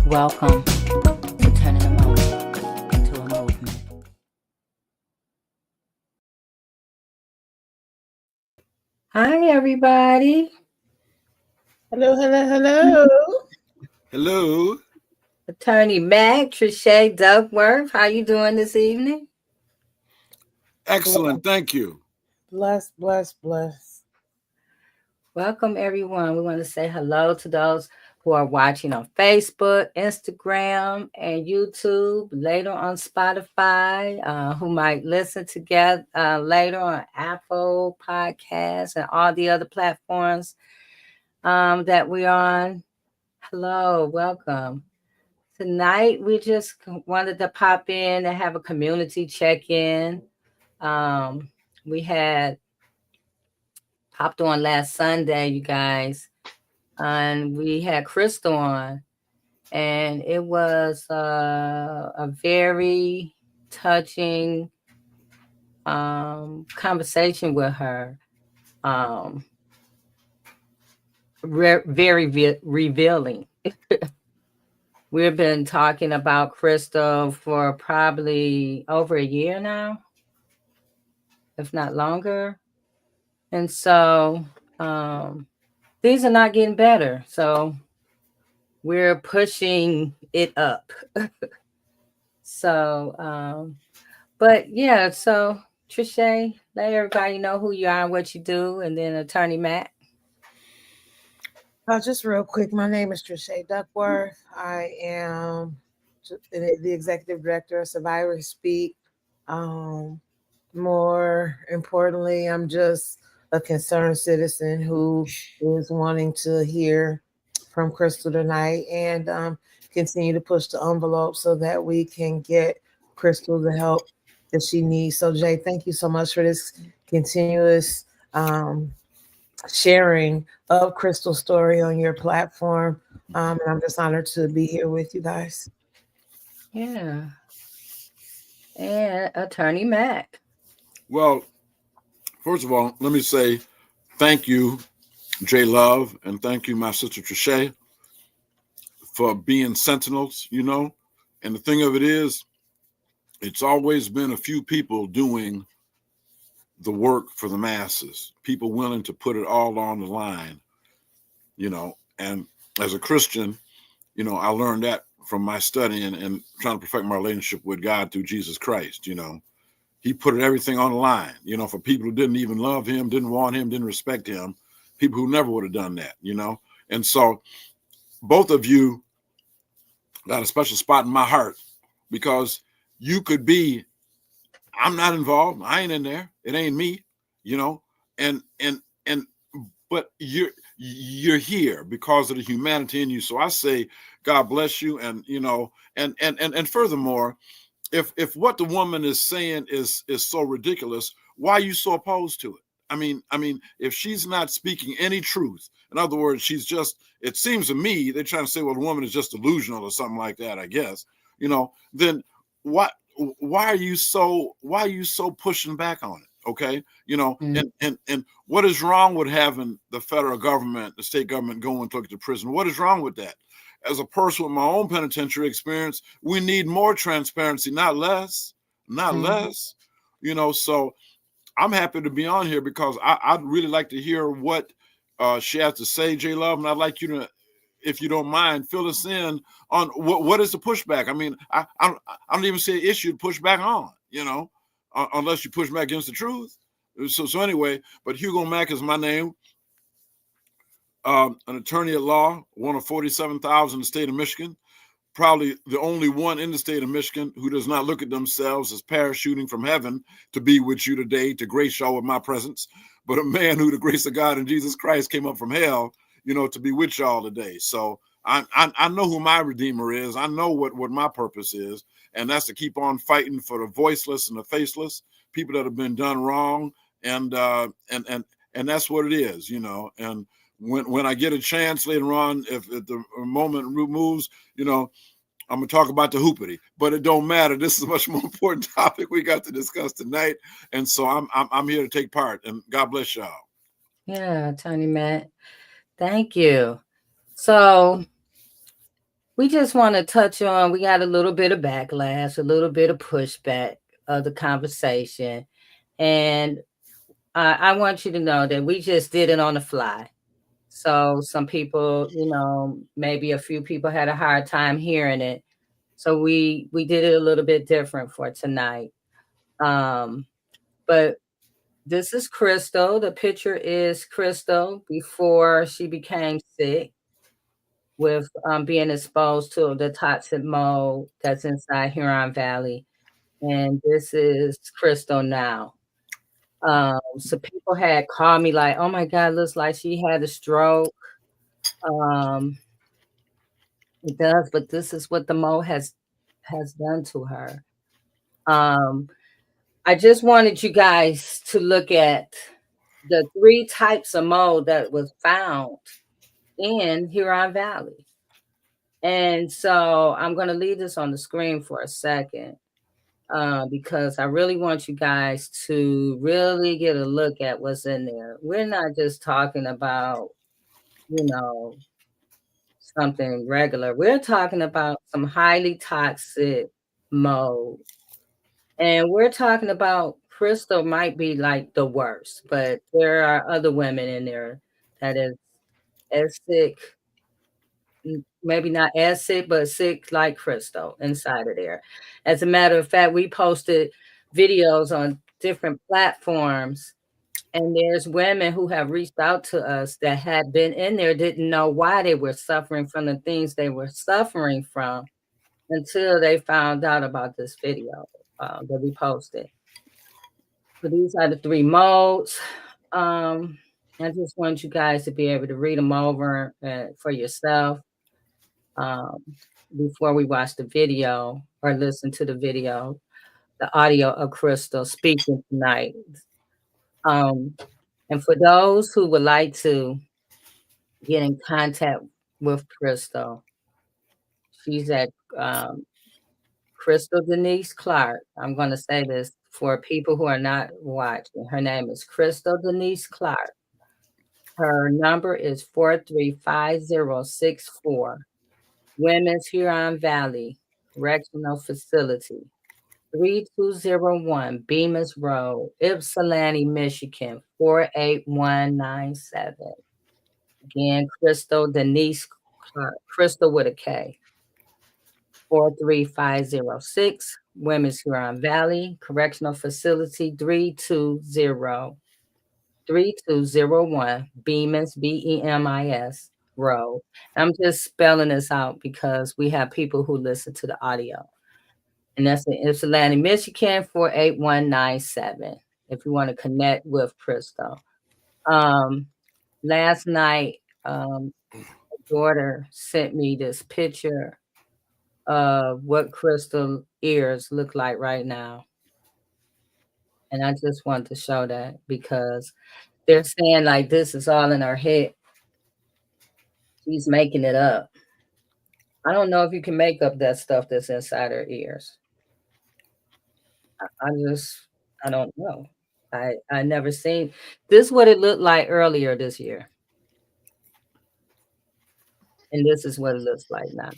Welcome to turning a moment into a movement. Hi, everybody. Hello, hello, hello. Hello. Attorney Mac, Trisha Duckworth. How you doing this evening? Excellent. Thank you. Bless, bless, bless. Welcome, everyone. We want to say hello to those who are watching on Facebook, Instagram, and YouTube, later on Spotify, who might listen together later on Apple Podcasts and all the other platforms that we're on. Hello, welcome. Tonight, we just wanted to pop in and have a community check-in. We had popped on last Sunday, you guys, and we had Krystal on, and it was a very touching conversation with her. Um, very revealing. We've been talking about Krystal for probably over a year now, if not longer. And so things are not getting better. So we're pushing it up. But yeah, so Trisha, let everybody know who you are and what you do, and then Attorney Matt. Just real quick, my name is Trisha Duckworth. I am the executive director of Survivor Speak. More importantly, I'm just a concerned citizen who is wanting to hear from Krystal tonight and continue to push the envelope so that we can get Krystal the help that she needs. So, Jay, thank you so much for this continuous sharing of Krystal's story on your platform. And I'm just honored to be here with you guys. Yeah. And Attorney Mac. Well, first of all, let me say thank you, Jay Love, and thank you, my sister Trisha, for being sentinels, And the thing of it is, it's always been a few people doing the work for the masses, people willing to put it all on the line, And as a Christian, I learned that from my studying and trying to perfect my relationship with God through Jesus Christ, He put everything on the line, for people who didn't even love him, didn't want him, didn't respect him, people who never would have done that, And so both of you got a special spot in my heart because you could be, I'm not involved. I ain't in there. It ain't me, but you're here because of the humanity in you. So I say, God bless you. And, and furthermore, if what the woman is saying is so ridiculous, why are you so opposed to it? I mean, if she's not speaking any truth, in other words, she's just, it seems to me, they're trying to say, well, the woman is just delusional or something like that, I guess, then why are you so pushing back on it? Okay. And what is wrong with having the federal government, the state government go and look at the prison? What is wrong with that? As a person with my own penitentiary experience, we need more transparency, not less, less, so I'm happy to be on here because I'd really like to hear what she has to say, J Love, and I'd like you to, if you don't mind, fill us in on what is the pushback. I mean, I don't even see an issue to push back on, unless you push back against the truth. So anyway, but Hugo Mack is my name. An attorney at law, one of 47,000 in the state of Michigan, probably the only one in the state of Michigan who does not look at themselves as parachuting from heaven to be with you today, to grace y'all with my presence, but a man who the grace of God and Jesus Christ came up from hell, to be with y'all today. So I know who my Redeemer is. I know what my purpose is, and that's to keep on fighting for the voiceless and the faceless, people that have been done wrong, and that's what it is, and when I get a chance later on, if the moment moves, I'm gonna talk about the hoopity, but it don't matter. This is a much more important topic we got to discuss tonight, and so I'm here to take part. And God bless y'all. Yeah, Tony Matt, thank you. So we just want to touch on, we got a little bit of backlash, a little bit of pushback of the conversation. And I want you to know that we just did it on the fly. So some people, maybe a few people had a hard time hearing it. So we did it a little bit different for tonight. But this is Krystal. The picture is Krystal before she became sick with being exposed to the toxic mold that's inside Huron Valley. And this is Krystal now. So people had called me like, oh my God, looks like she had a stroke. It does, but this is what the mold has done to her. I just wanted you guys to look at the 3 types of mold that was found in Huron Valley. And so I'm going to leave this on the screen for a second because I really want you guys to really get a look at what's in there. We're not just talking about, something regular. We're talking about some highly toxic mold. And we're talking about Krystal might be like the worst, but there are other women in there that is as sick, maybe not as sick, but sick like Krystal inside of there. As a matter of fact, we posted videos on different platforms, and there's women who have reached out to us that had been in there, didn't know why they were suffering from the things they were suffering from until they found out about this video that we posted. So these are the 3 molds. I just want you guys to be able to read them over for yourself before we watch the video or listen to the video, the audio of Krystal speaking tonight. And for those who would like to get in contact with Krystal, she's at Krystal Denise Clark. I'm going to say this for people who are not watching. Her name is Krystal Denise Clark. Her number is 435064. Women's Huron Valley Correctional Facility, 3201 Bemis Road, Ypsilanti, Michigan, 48197. Again, Krystal Denise Clark, Krystal with a K. 43506, Women's Huron Valley Correctional Facility, 3201 Bemis, Bemis Road. I'm just spelling this out because we have people who listen to the audio. And that's in Ypsilanti, Michigan, 48197, if you want to connect with Krystal. Last night, my daughter sent me this picture of what Krystal ears look like right now. And I just want to show that because they're saying like this is all in her head. She's making it up. I don't know if you can make up that stuff that's inside her ears. I don't know. I never seen this is what it looked like earlier this year. And this is what it looks like now.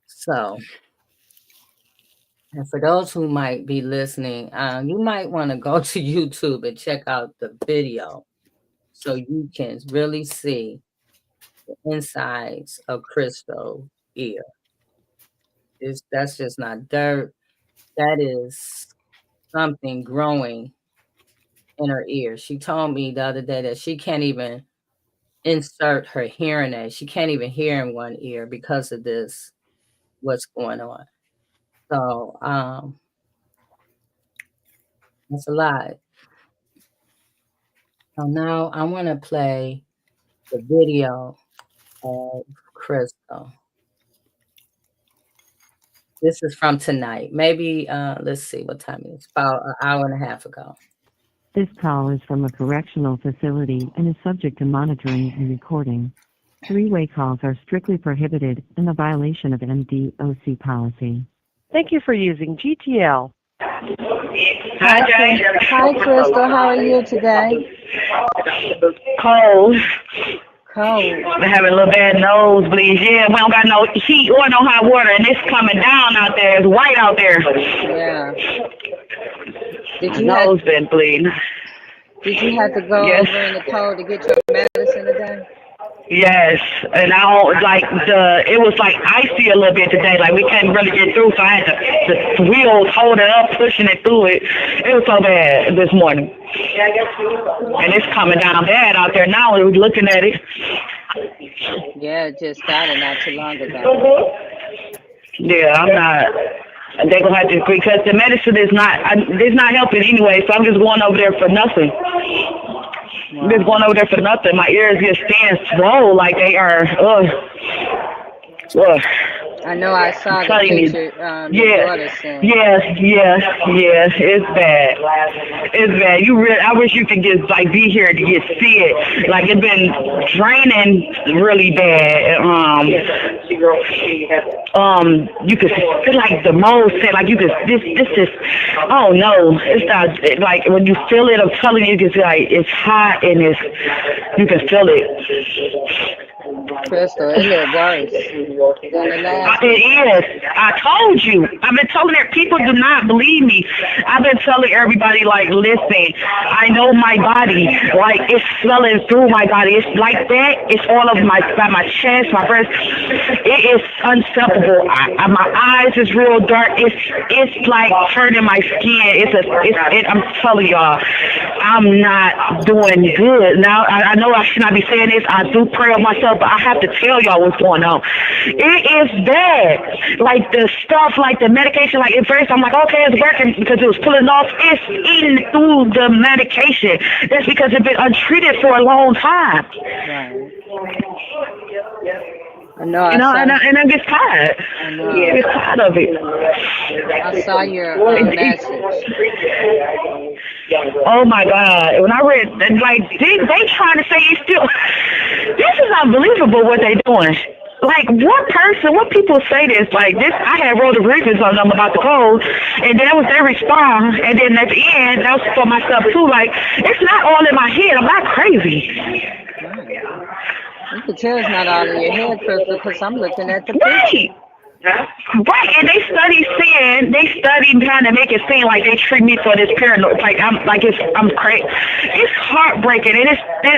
So, and for those who might be listening, you might want to go to YouTube and check out the video so you can really see the insides of Krystal's ear. That's just not dirt. That is something growing in her ear. She told me the other day that she can't even insert her hearing aid. She can't even hear in one ear because of this, what's going on. So that's a lot. So now I want to play the video of Krystal. This is from tonight. Maybe let's see what time it is. About an hour and a half ago. This call is from a correctional facility and is subject to monitoring and recording. 3-way calls are strictly prohibited and a violation of MDOC policy. Thank you for using GTL. Hi, Krystal. How are you today? Cold. Cold. We're having a little bad nosebleeds. Yeah, we don't got no heat or no hot water, and it's coming down out there. It's white out there. Yeah. Did you Nose been bleeding. Did you have to go Yes. over in the cold to get your medicine today? Yes, and I don't like it was like icy a little bit today. Like we couldn't really get through, so I had the wheels hold it up, pushing it through it. It was so bad this morning. And it's coming down bad out there now. We're looking at it. Yeah, it just started not too long ago. Yeah, I'm not. They're gonna have to, because the medicine is not helping anyway. So I'm just going over there for nothing. Wow. Just going over there for nothing. My ears just stand swole like they are. I know I saw the telling you. picture your daughter sent. Yes. It's bad. It's bad. I wish you could just like be here to get see it. Like it's been draining really bad. You could feel like the mold said, like you could this is. Oh no, it's not like when you feel it. I'm telling you, it's like it's hot and you can feel it. Krystal, it's a little worse than the last. It is. I told you. I've been telling her. People do not believe me. I've been telling everybody, like, listen, I know my body. Like, it's swelling through my body. It's like that. It's all over my chest, my breast. It is unstoppable. My eyes is real dark. It's like hurting my skin. I'm telling y'all, I'm not doing good. Now, I know I should not be saying this. I do pray on myself, but I have to tell y'all what's going on. It is bad. Like the stuff, like the medication, like at first I'm like, okay, it's working because it was pulling off. It's eating through the medication. That's because it's been untreated for a long time. Right. I know. And I get tired. I know. Yeah, I get tired of it. I saw your message. Oh my God! When I read, like they trying to say it's still. This is unbelievable what they doing. Like what people say this like this? I had wrote a grievance on them about the cold, and that was their response. And then at the end, that was for myself too. Like it's not all in my head. I'm not crazy. You can tell it's not all in your head, Krystal, because I'm looking at the picture. Right. Right, and they study trying to make it seem like they treat me for this paranoid, like I'm crazy. It's heartbreaking, and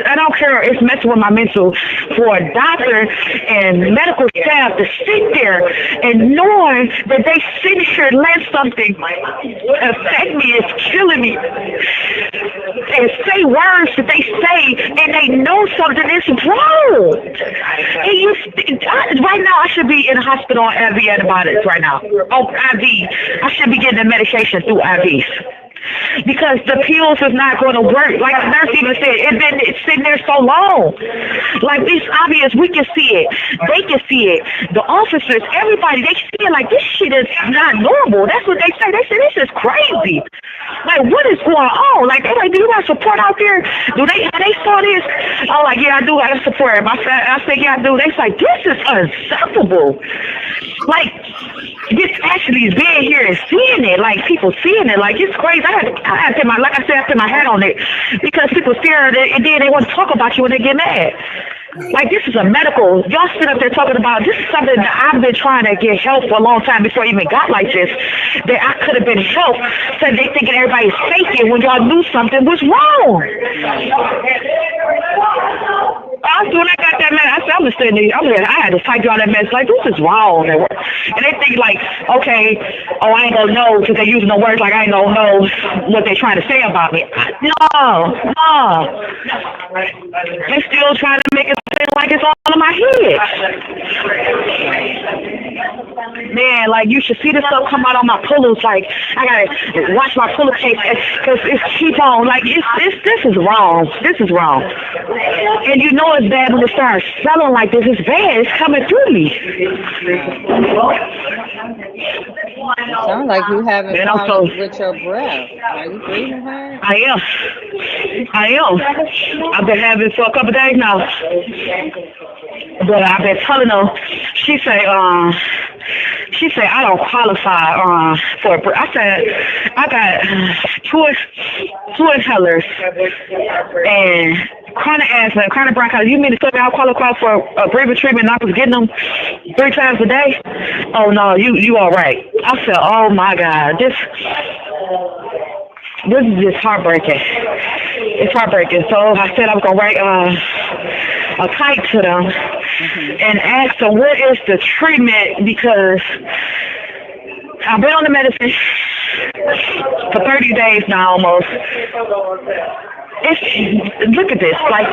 I don't care. It's messing with my mental for a doctor and medical staff to sit there and knowing that they sit here and let something affect me, it's killing me, and say words that they say, and they know something is wrong. Right now, I should be in a hospital on IV antibiotics right now. Oh, IV. I should be getting the medication through IVs. Because the pills is not going to work. Like the nurse even said, it's sitting there so long. Like it's obvious, we can see it. They can see it. The officers, everybody, they see it like this shit is not normal. That's what they say. They say this is crazy. Like what is going on? Like they like, do you got support out there? Have they saw this? Oh, like yeah, I do got support. I said yeah, I do. They like this is unacceptable. Like this actually is being here and seeing it. Like people seeing it. Like it's crazy. I had to put my hat on it because people stare at it and then they want to talk about you when they get mad. Like this is a medical. Y'all sit up there talking about this is something that I've been trying to get help for a long time before I even got like this. That I could have been helped. So they thinking everybody's faking when y'all knew something was wrong. When I got that message, I said, I had to type y'all that message, like, this is wrong. And they think, like, okay, I ain't gonna know because they're using the words like I ain't gonna know what they're trying to say about me. No. They're still trying to make it seem like it's all in my head. Man, like, you should see the stuff come out on my pillows. Like, I gotta watch my pillowcase because it's keep on. Like, this is wrong. This is wrong. And you know it's bad when it starts smelling like this. It's bad. It's coming through me. It sounds like you having problems with your breath. Are you breathing hard? I am. I've been having it for a couple of days now. But I've been telling her, she say I don't qualify for a breath. I said I got two inhalers and chronic asthma, chronic bronchitis. You mean to tell me I'll qualify for a breathing treatment and I was getting them 3 times a day? Oh no, you all right. I said, oh my God, this is just heartbreaking. It's heartbreaking. So I said I was gonna write a kite to them and ask them what is the treatment, because I've been on the medicine for 30 days now almost. Look at this. Like,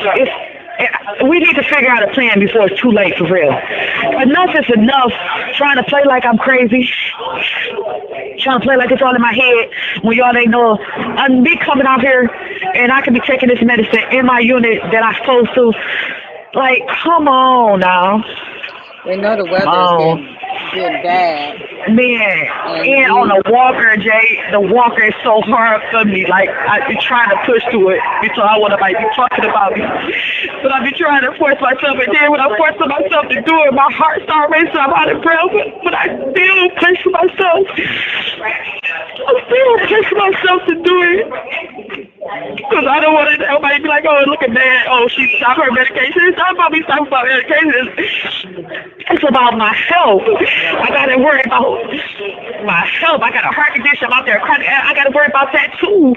we need to figure out a plan before it's too late, for real. Enough is enough trying to play like I'm crazy, trying to play like it's all in my head when y'all ain't know. I'm me coming out here and I could be taking this medicine in my unit that I'm supposed to. Like, come on now. They know the weather is getting bad. Man, and on the walker, Jay, the walker is so hard for me. Like, I be trying to push through it because I want to like be talking about me, but I be trying to force myself. And then when I force myself to do it, my heart starts racing. I'm out of breath, but I still push myself. I still push myself to do it because I don't want everybody to be like, oh, look at that. Oh, she stopped her medication. It's not about me stopping my medication. It's about my health. I gotta worry about my health. I got a heart condition. I'm out there crying. I gotta worry about that too.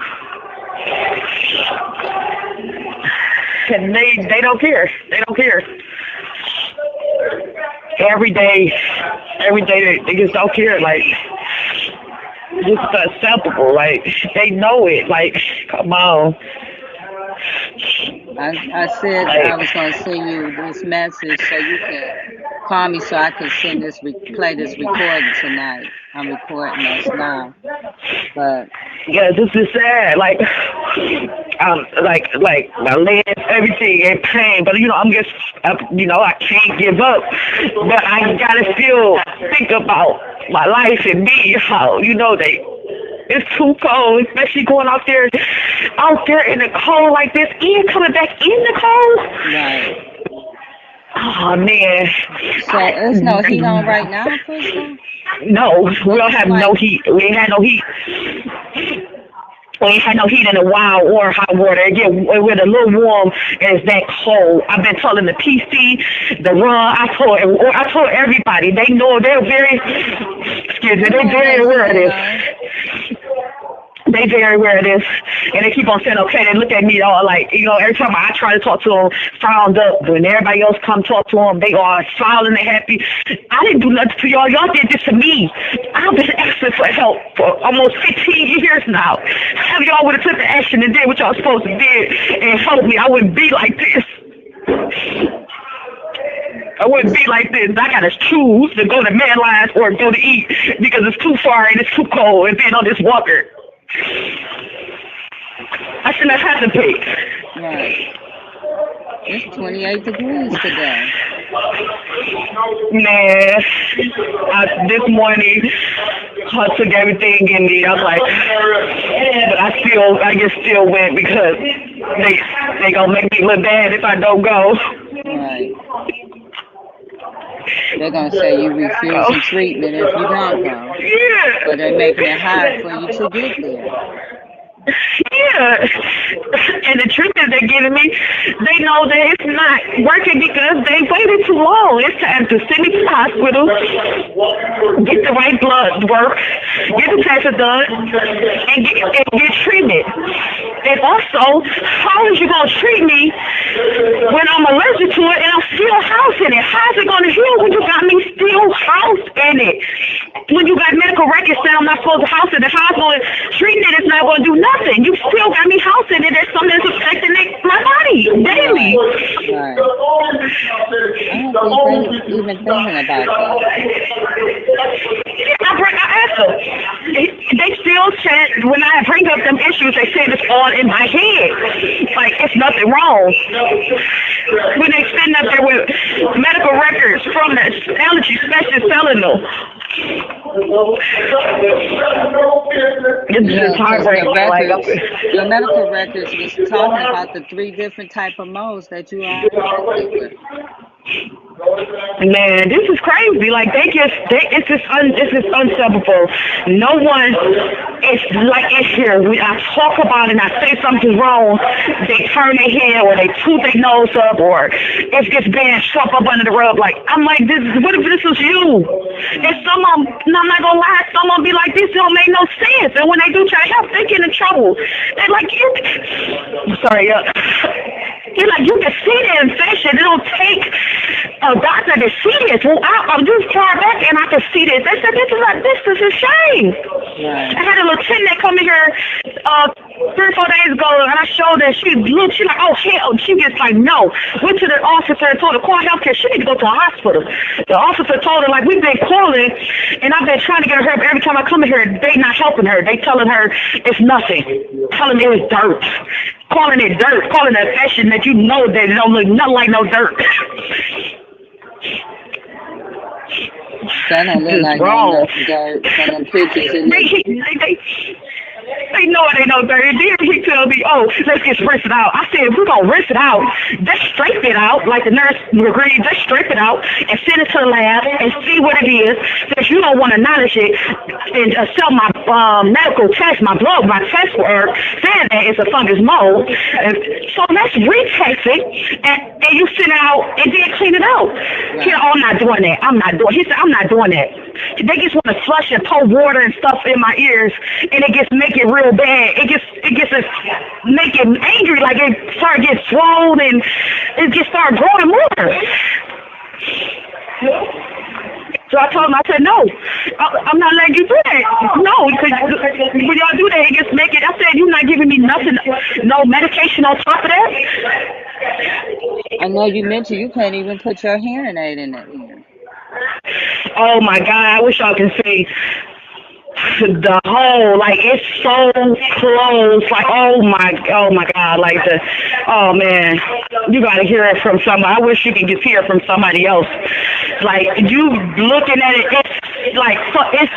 And they don't care. They don't care. Every day they just don't care. Like, just acceptable. Like, they know it. Like, come on. I said I was going to send you this message so you can call me so I can send this play this recording tonight. I'm recording this now, but yeah, this is sad. Like my legs, everything in pain. But I'm just, I can't give up. But I gotta still think about my life and me. How it's too cold, especially going out there in the cold like this, and coming back in the cold. Right. Oh man. So there's no heat on right now, Krystal? No, we don't have no heat. We ain't had no heat. We ain't had no heat in a while or hot water. Again, we're a little warm and it's that cold. I've been telling the PC, the run. I told everybody. They know. They're very. Excuse me. They're very aware of this. They very aware of this, and they keep on saying, okay, they look at me all like, every time I try to talk to them, frowned up. When everybody else come talk to them, they are smiling and happy. I didn't do nothing to y'all. Y'all did this to me. I've been asking for help for almost 15 years now. If y'all would have took the action and did what y'all supposed to do and helped me, I wouldn't be like this. I wouldn't be like this. I gotta choose to go to Medlines or go to eat because it's too far and it's too cold and being on this walker. I shouldn't have had to pick. Right. It's 28 degrees today. Man, this morning I took everything in me. I was like, but I just still went because they gonna make me look bad if I don't go. Right. They're gonna say you refusing treatment if you don't go. Yeah. But they're making it hard for you to get there. Yeah, and the treatment they're giving me, they know that it's not working because they waited too long. It's time to send me to the hospital, get the right blood work, get the tests done, and get treatment. And also, how is you going to treat me when I'm allergic to it and I'm still housing it? How's it going to heal when you got me still housed in it? When you got medical records saying I'm not supposed to house it, the hospital treatment is not going to do nothing. You still got me housing it. There's something that's affecting my body daily. Right. I don't think they're even thinking about that. I asked them. They still said, when I bring up them issues, they said it's all in my head. Like, it's nothing wrong. When they sitting up there with medical records from the allergy specialist telling them. It's just heartbreaking. Your medical records was talking about the 3 different type of moles that you are affected with. Man, this is crazy. Like it's just unstoppable. No one is like it's here. When I talk about it and I say something's wrong, they turn their head or they toot their nose up or it's just being swept up under the rug. Like I'm like, what if this was you? And some of them, I'm not gonna lie, some of them be like, this don't make no sense. And when they do try to help, they get in trouble. They're like, You're like, you can see the infection. It don't take a doctor to see this. Well, I'm just far back and I can see this. They said, this is a shame. Right. I had a lieutenant come in here 3 or 4 days ago and I showed her. She looked, she like, oh hell. She just like, no. Went to the officer and told her, call healthcare. She need to go to a hospital. The officer told her, like, we've been calling and I've been trying to get her help. Every time I come in here, they not helping her. They telling her it's nothing. Telling me it's dirt. Calling it dirt, calling it infection that you know that it don't look nothing like no dirt. That don't look like no dirt from them pictures. They know it ain't no dirt. And then he tell me, oh, let's just rinse it out. I said, if we're going to rinse it out, just scrape it out, like the nurse agreed, just scrape it out and send it to the lab and see what it is. Since you don't want to acknowledge it and sell my medical test, my blood, my test work, saying that it's a fungus mold. And so let's retest it and you send it out and then clean it out. Right. He said, oh, I'm not doing that. He said, I'm not doing that. They just want to flush and pour water and stuff in my ears, and it just make it real bad. It just make it angry, like it start getting swollen and it just start growing more. So I told him, I said, no, I'm not letting you do that. No, because when y'all do that, it just make it. I said, you're not giving me nothing, no medication on top of that. I know you mentioned you can't even put your hearing aid in that ear. Oh my God, I wish y'all can see the whole, like it's so close, like oh my God, like oh man, you gotta hear it from somebody. I wish you could just hear it from somebody else. Like you looking at it, it's like it's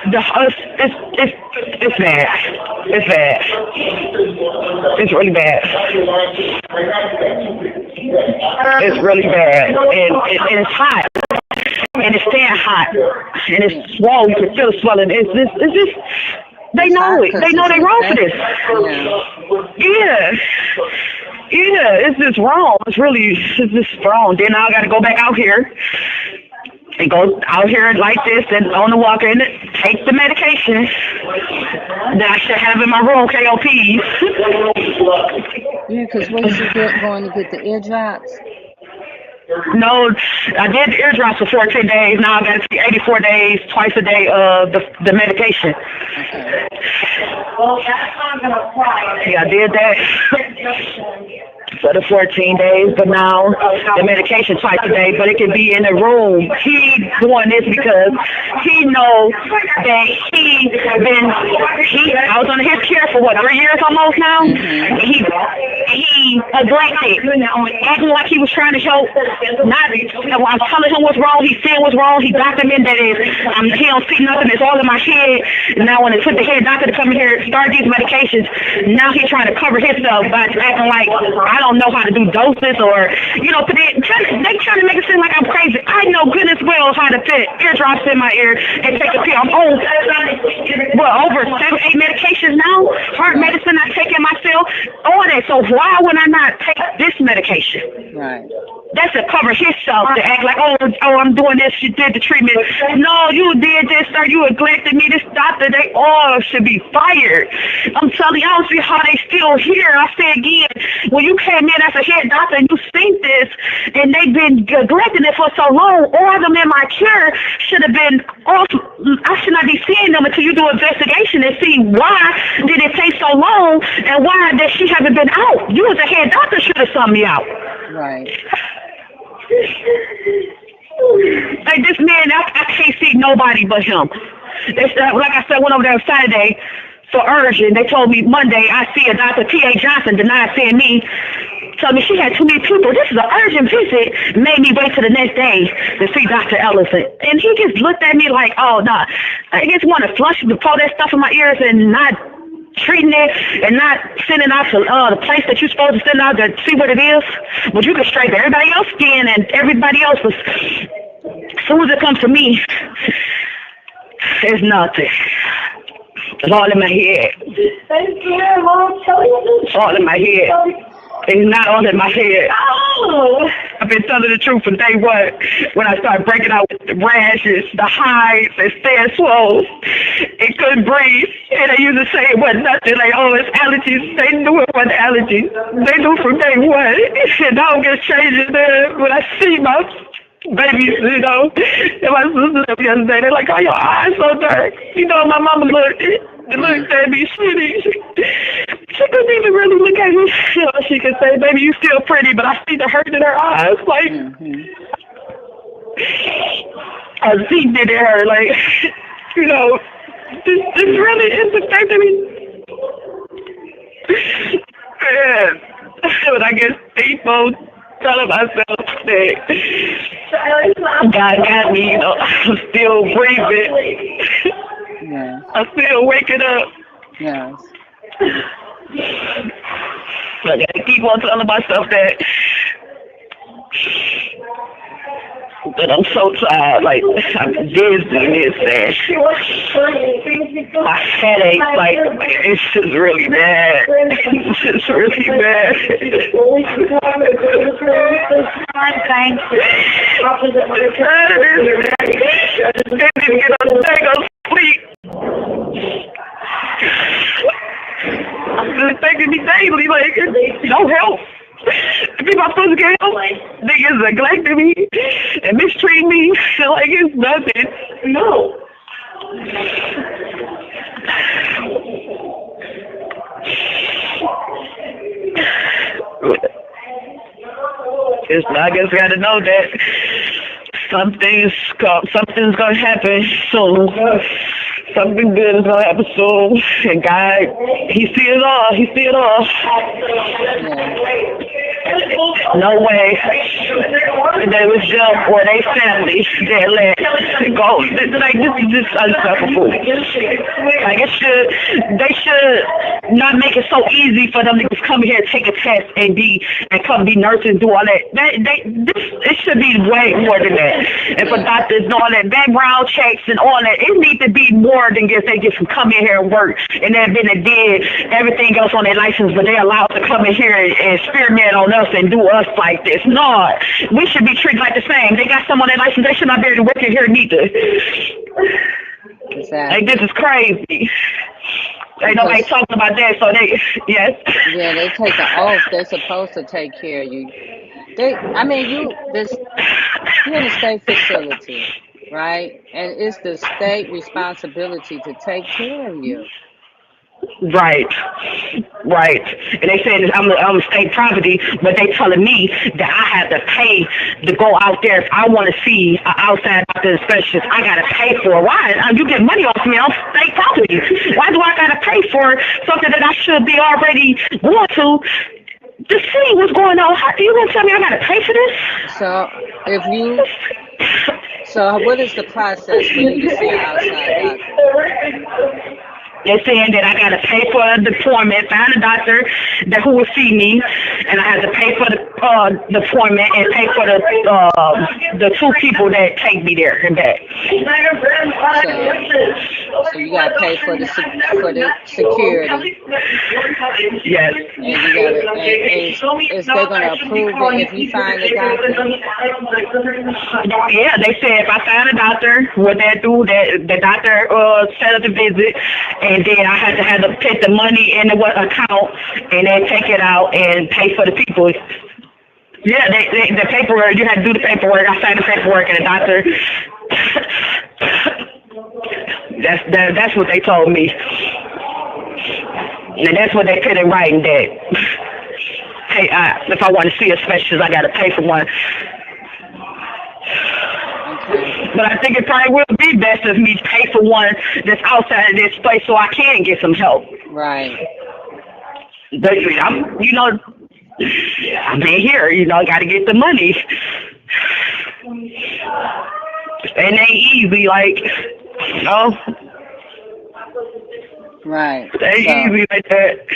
bad. It's bad. It's really bad. It's really bad, and it's hot. And it's staying hot, and it's swollen. You can feel it swelling. It's just, they know it. They know they're wrong for this. Yeah, it's just wrong. It's just wrong. Then I got to go back out here and go out here like this and on the walker and take the medication that I should have in my room, KOPs. Yeah, because when you going to get the ear drops? No, I did the eardrops for 14 days. Now I got to see 84 days, twice a day of the medication. Okay. Yeah, I did that for the 14 days, but now the medication twice a day, but it can be in the room. He doing this because he knows that I was under his care for what, 3 years almost now? Mm-hmm. He neglected, acting like he was trying to help. Not, I'm telling him what's wrong, he's seeing what's wrong, he documented that he don't see nothing, it's all in my head. Now when it took the head doctor to come in here and start these medications, now he's trying to cover himself by acting like I don't know how to do doses or, they trying to make it seem like I'm crazy. I know goodness well how to fit eardrops in my ear and take a pill. I'm on, over 7, 8 medications now, heart medicine I take in myself, all that. So why would I not take this medication? Right. That's to cover himself, to act like, oh, I'm doing this, you did the treatment. No, you did this, sir, you neglected me. This doctor, they all should be fired. I'm telling you, I don't see how they still here. I say again, when you came in as a head doctor and you seen this, and they've been neglecting it for so long, all of them in my care should have been off. I should not be seeing them until you do an investigation and see why did it take so long and why did she haven't been out. You as a head doctor should have summed me out. Right. Like this man, I can't see nobody but him. Like I said, went over there Saturday for urgent. They told me Monday I see a Dr. T.A. Johnson denied seeing me. Told me she had too many people. This is an urgent visit. Made me wait till the next day to see Dr. Ellison. And he just looked at me like, oh, no. I just want to flush and pour that stuff in my ears and not treating it and not sending out to the place that you're supposed to send out to see what it is. But you can straighten everybody else's skin and everybody else was As soon as it comes to me, it's nothing. It's all in my head. It's all in my head. It's not all in my head. I've been telling the truth from day one. When I started breaking out with the rashes, the hives, and staying swole, and couldn't breathe. And they used to say it wasn't nothing. Like, oh, it's allergies. They knew it wasn't allergies. They knew from day one. And now I'm getting changes there. When I see my babies, you know, and my sister the other day, they're like, oh, your eyes so dark. You know, my mama looked at me, sweetie. She couldn't even really look at me. You know, she could say, baby, you still pretty, but I see the hurt in her eyes. Like, I see it in her. Like, you know, this really is affecting me. And when I get people telling myself that God got me, you know, I'm still breathing. Yeah. I'm still waking up. Yes. I gotta keep on telling myself that I'm so tired, like I'm dizziness and my headache, like it's just really bad. It's just really bad. Can't even get on the day, go sleep. It's affecting me daily, like it's no help. People are supposed to get help, niggas neglecting me and mistreating me, like it's nothing. No. I just gotta know that something's gonna happen soon. Something good is gonna happen soon. And God, He see it all. He see it all. No way they was them or they family that let it go. Like this is just unacceptable. Like they should not make it so easy for them to just come here and take a test and come be nurses and do all that. It should be way more than that. And for doctors and all that background checks and all that, it needs to be more than just they just come in here and work and they've been and did everything else on their license, but they're allowed to come in here and experiment on us and do us like this. No, we should be treated like the same. They got some on their license, they should not be able to work in here neither. Exactly. Like this is crazy. Ain't nobody talking about that, so they, yes. Yeah, they take an oath. They're supposed to take care of you. You're in a state facility, right? And it's the state responsibility to take care of you. Right. And they saying I'm state property, but they telling me that I have to pay to go out there. If I want to see an outside doctor specialist, I got to pay for it. Why? You get money off me on state property. Why do I got to pay for something that I should be already going to see what's going on? How you going to tell me I got to pay for this? So what is the process when you see an outside doctor? They're saying that I got to pay for the appointment, find a doctor who will see me, and I have to pay for the appointment and pay for the two people that take me there and back. So you got to pay for the security. Yes. And you got to, is they going to approve it if you find a doctor? Yeah, they said if I find a doctor, what they do, the doctor set up the visit. And then I had to put the money in the account and then take it out and pay for the people. Yeah, the paperwork, you had to do the paperwork. I signed the paperwork and the doctor. That's what they told me. And that's what they put in writing that, hey, if I want to see a specialist, I got to pay for one. But I think it probably will be best if me pay for one that's outside of this place so I can get some help. Right. But I'm in here, I got to get the money. It ain't easy, like, Right. It ain't easy like that.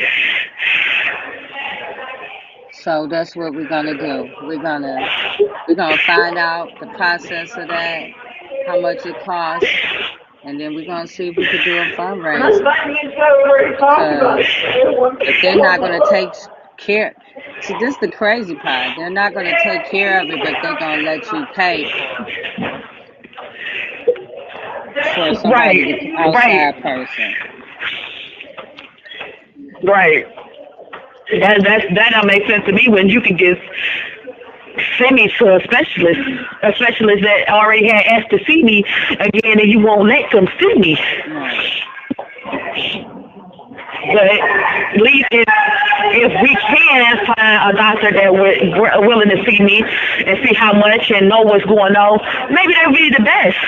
So that's what we're gonna do. We're gonna find out the process of that, how much it costs, and then we're gonna see if we could do a fundraiser. Because if they're not gonna take care, see, this is the crazy part. They're not gonna take care of it, but they're gonna let you pay for somebody, outside person. Right. That don't make sense to me when you can just send me to a specialist that already had asked to see me again, and you won't let them see me. Right. But at least if we can find a doctor that we're willing to see me and see how much and know what's going on, maybe that would be the best.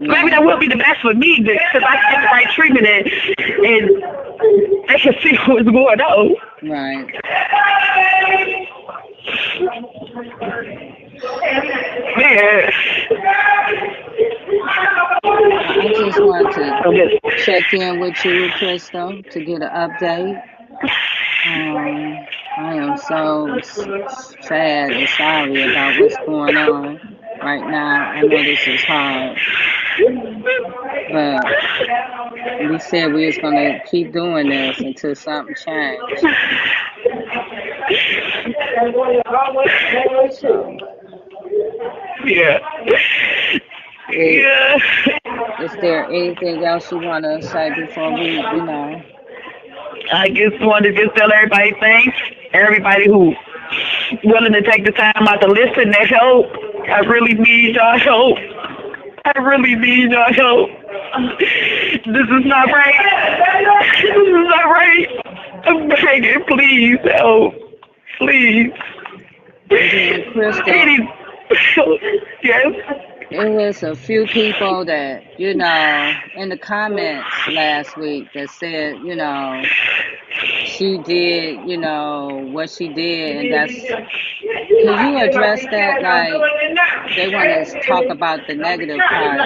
Maybe that will be the best for me because I can get the right treatment and they can see what's going on. Right. Man. I just want to check in with you, Krystal, to get an update. I am so sad and sorry about what's going on right now. I know this is hard, but we said we was going to keep doing this until something changed. So, yeah. Is there anything else you want to say before we, I just want to just tell everybody thanks. Everybody who willing to take the time out to listen and help. I really need y'all help. I really need y'all help. This is not right. This is not right. I'm begging, please help. Please. Krystal, yes. It was a few people that, in the comments last week that said, she did, what she did, and that's, can you address that? Like, they want to talk about the negative parts,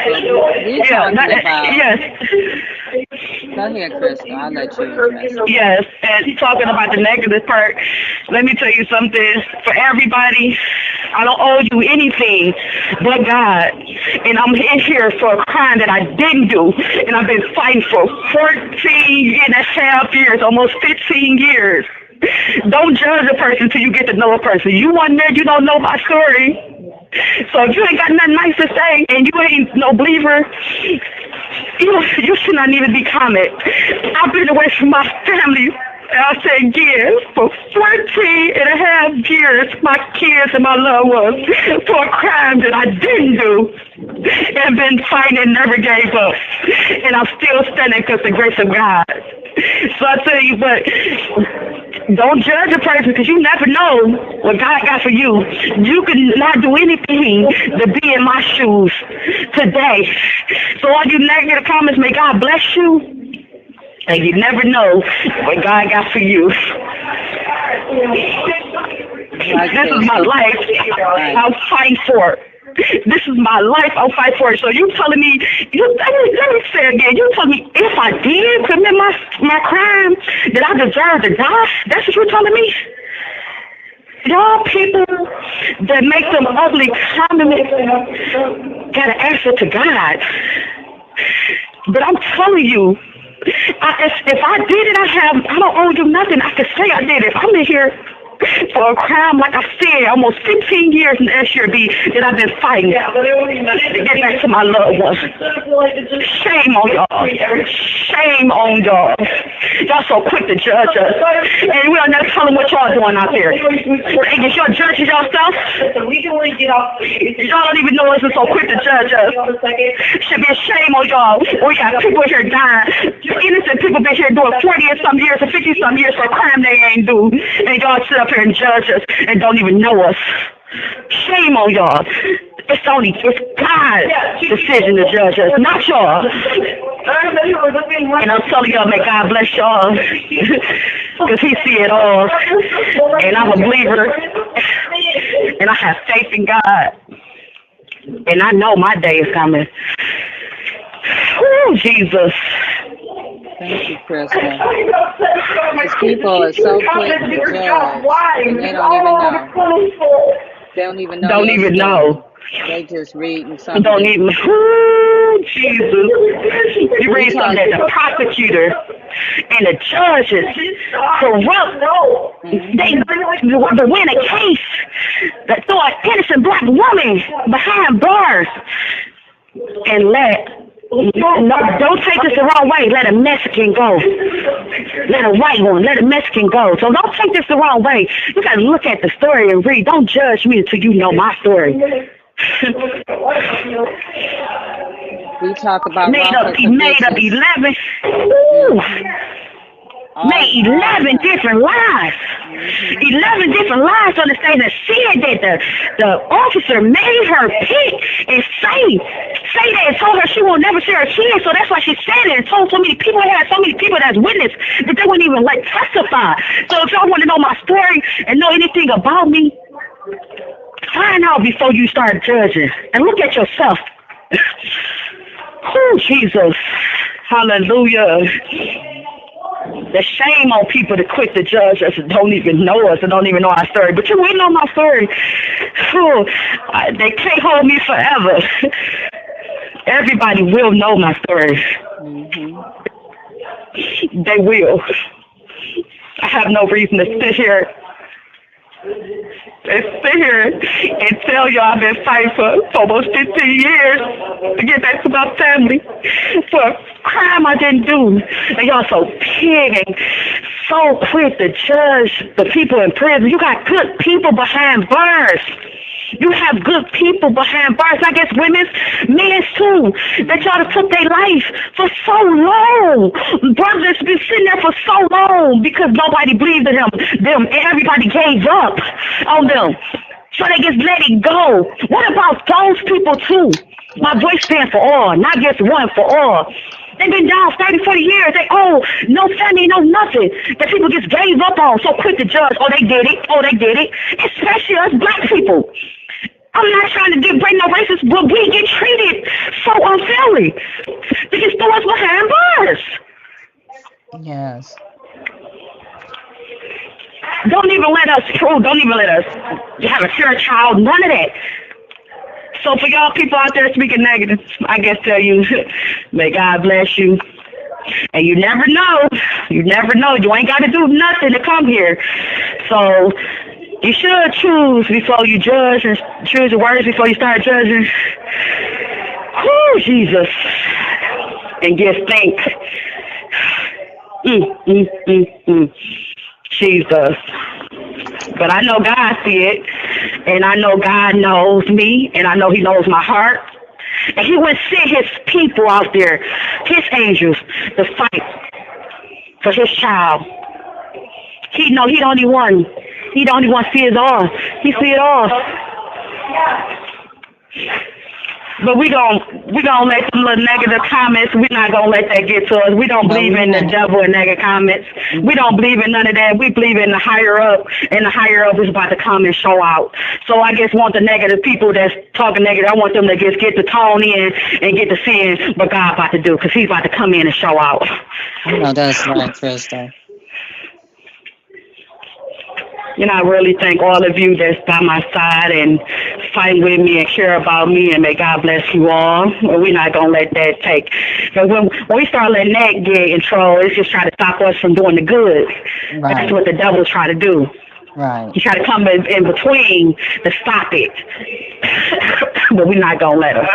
but we're talking about, yes. Go ahead, Krystal, I'll let you address it. Yes, and talking about the negative part, let me tell you something, for everybody, I don't owe you anything but God, and I'm in here for a crime that I didn't do, and I've been fighting for 14 and a half years, almost 15 years. Don't judge a person till you get to know a person. You wasn't there, you don't know my story. So if you ain't got nothing nice to say, and you ain't no believer, you should not even be comment. I've been away from my family, I said again, for 14 and a half years, my kids and my loved ones, for a crime that I didn't do, and been fighting and never gave up. And I'm still standing because of the grace of God. So I tell you, but don't judge a person because you never know what God got for you. You can not do anything to be in my shoes today. So all you negative comments, may God bless you. And you never know what God got for you. This is my life. I'm fighting for it. This is my life. I'll fight for it. So you telling me, let me say again, you telling me if I did commit my crime, that I deserve to die? That's what you're telling me? Y'all people that make them ugly comments gotta answer to God. But I'm telling you, if I did it, I don't owe you nothing. I can say I did it. I'm in here for a crime, like I said, almost 15 years in SRB that I've been fighting to get back to my loved ones. Shame on y'all. Shame on y'all. Y'all so quick to judge us. And we don't never tell them what y'all doing out there. And if y'all judging yourself, y'all don't even know us, so quick to judge us. Should be a shame on y'all. We got people here dying. Innocent people been here doing 40 and some years or 50 some years for a crime they ain't do. And y'all sit up here and judge us and don't even know us. Shame on y'all. It's God's decision to judge us, not y'all. And I'm telling y'all, may God bless y'all, because He see it all. And I'm a believer, and I have faith in God. And I know my day is coming. Oh, Jesus. Thank you, Krystal. Because people are so quick to judge, and they don't even know. They don't even know. Don't even know. They just reading something. Don't even. Ooh, Jesus. You read something that the prosecutor and the judges corrupt. They win a case that throw an innocent black woman behind bars and don't take this the wrong way. Let a Mexican go. Let a white one. Let a Mexican go. So don't take this the wrong way. You got to look at the story and read. Don't judge me until you know my story. We talk about made up 11. Ooh. Made 11 different lies. 11 different lies on the stage that said that the officer made her pick and say that and told her she will never see her kids. So that's why she said it and told so many people, had so many people that's witnessed that they wouldn't even let testify. So if y'all want to know my story and know anything about me, find out before you start judging and look at yourself. Oh, Jesus. Hallelujah. The shame on people to quit to judge us and don't even know us and don't even know our story. But you will know my story. Oh, they can't hold me forever. Everybody will know my story. They will. I have no reason to sit here and tell y'all I've been fighting for almost 15 years to get back to my family for a crime I didn't do. And y'all so big and so quick to judge the people in prison. You got good people behind bars. You have good people behind bars. I guess women's, men's too, that y'all took their life for so long. Brothers been sitting there for so long because nobody believed in them. Everybody gave up on them. So they just let it go. What about those people too? My voice stands for all, not just one, for all. They've been down 30, 40 years. No family, no nothing. The people just gave up on, so quick to judge. Oh, they did it. Especially us black people. I'm not trying to bring no racist, but we get treated so unfairly. They just throw us behind bars. Yes. Don't even let us have a fair child, none of that. So for y'all people out there speaking negative, I guess tell you, may God bless you. And you never know. You ain't got to do nothing to come here. So you should choose before you judge and choose your words before you start judging. Oh, Jesus. And just think. Jesus. But I know God see it, and I know God knows me, and I know He knows my heart. And He would send His people out there, His angels, to fight for His child. He know He the only one. He the only one see it all. He see it all. But we gonna let some little negative comments. We're not gonna let that get to us. We don't believe in the devil and negative comments. We don't believe in none of that. We believe in the higher up, and the higher up is about to come and show out. So I just want the negative people that's talking negative. I want them to just get the tone in and get to seeing what God about to do, because He's about to come in and show out. I know that's right, Krystal. You know, I really thank all of you that's by my side and fighting with me and care about me, and may God bless you all. We're not going to let that take. But when we start letting that get in control, it's just trying to stop us from doing the good. Right. That's what the devil's trying to do. Right. He try to come in between to stop it. But we're not going to let him.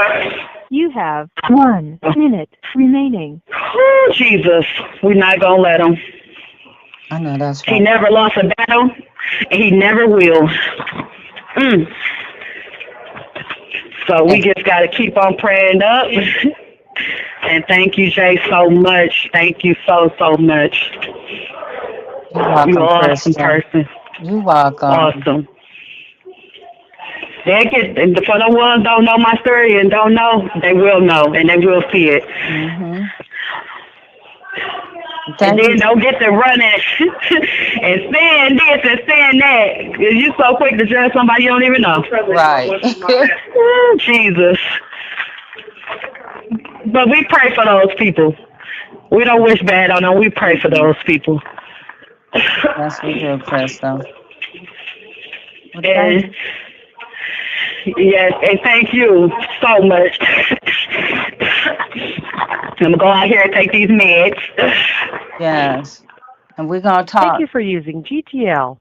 You have 1 minute remaining. Oh, Jesus. We're not going to let him. I know that's right. He never lost a battle, and he never will. So we just got to keep on praying up. And thank you, Jay, so much. Thank you so much. You're welcome, You're an awesome person. You're welcome. Awesome. And for the ones don't know my story and don't know, they will know, and they will see it. Mm-hmm. And then don't get to running and saying this and saying that. You're so quick to judge somebody you don't even know. Right. Oh, Jesus. But we pray for those people. We don't wish bad on them. We pray for those people. Yes, we do, Krystal. Well, And yes, and thank you so much. I'm gonna go out here and take these meds. yes. And we're going to Thank talk. you for using GTL.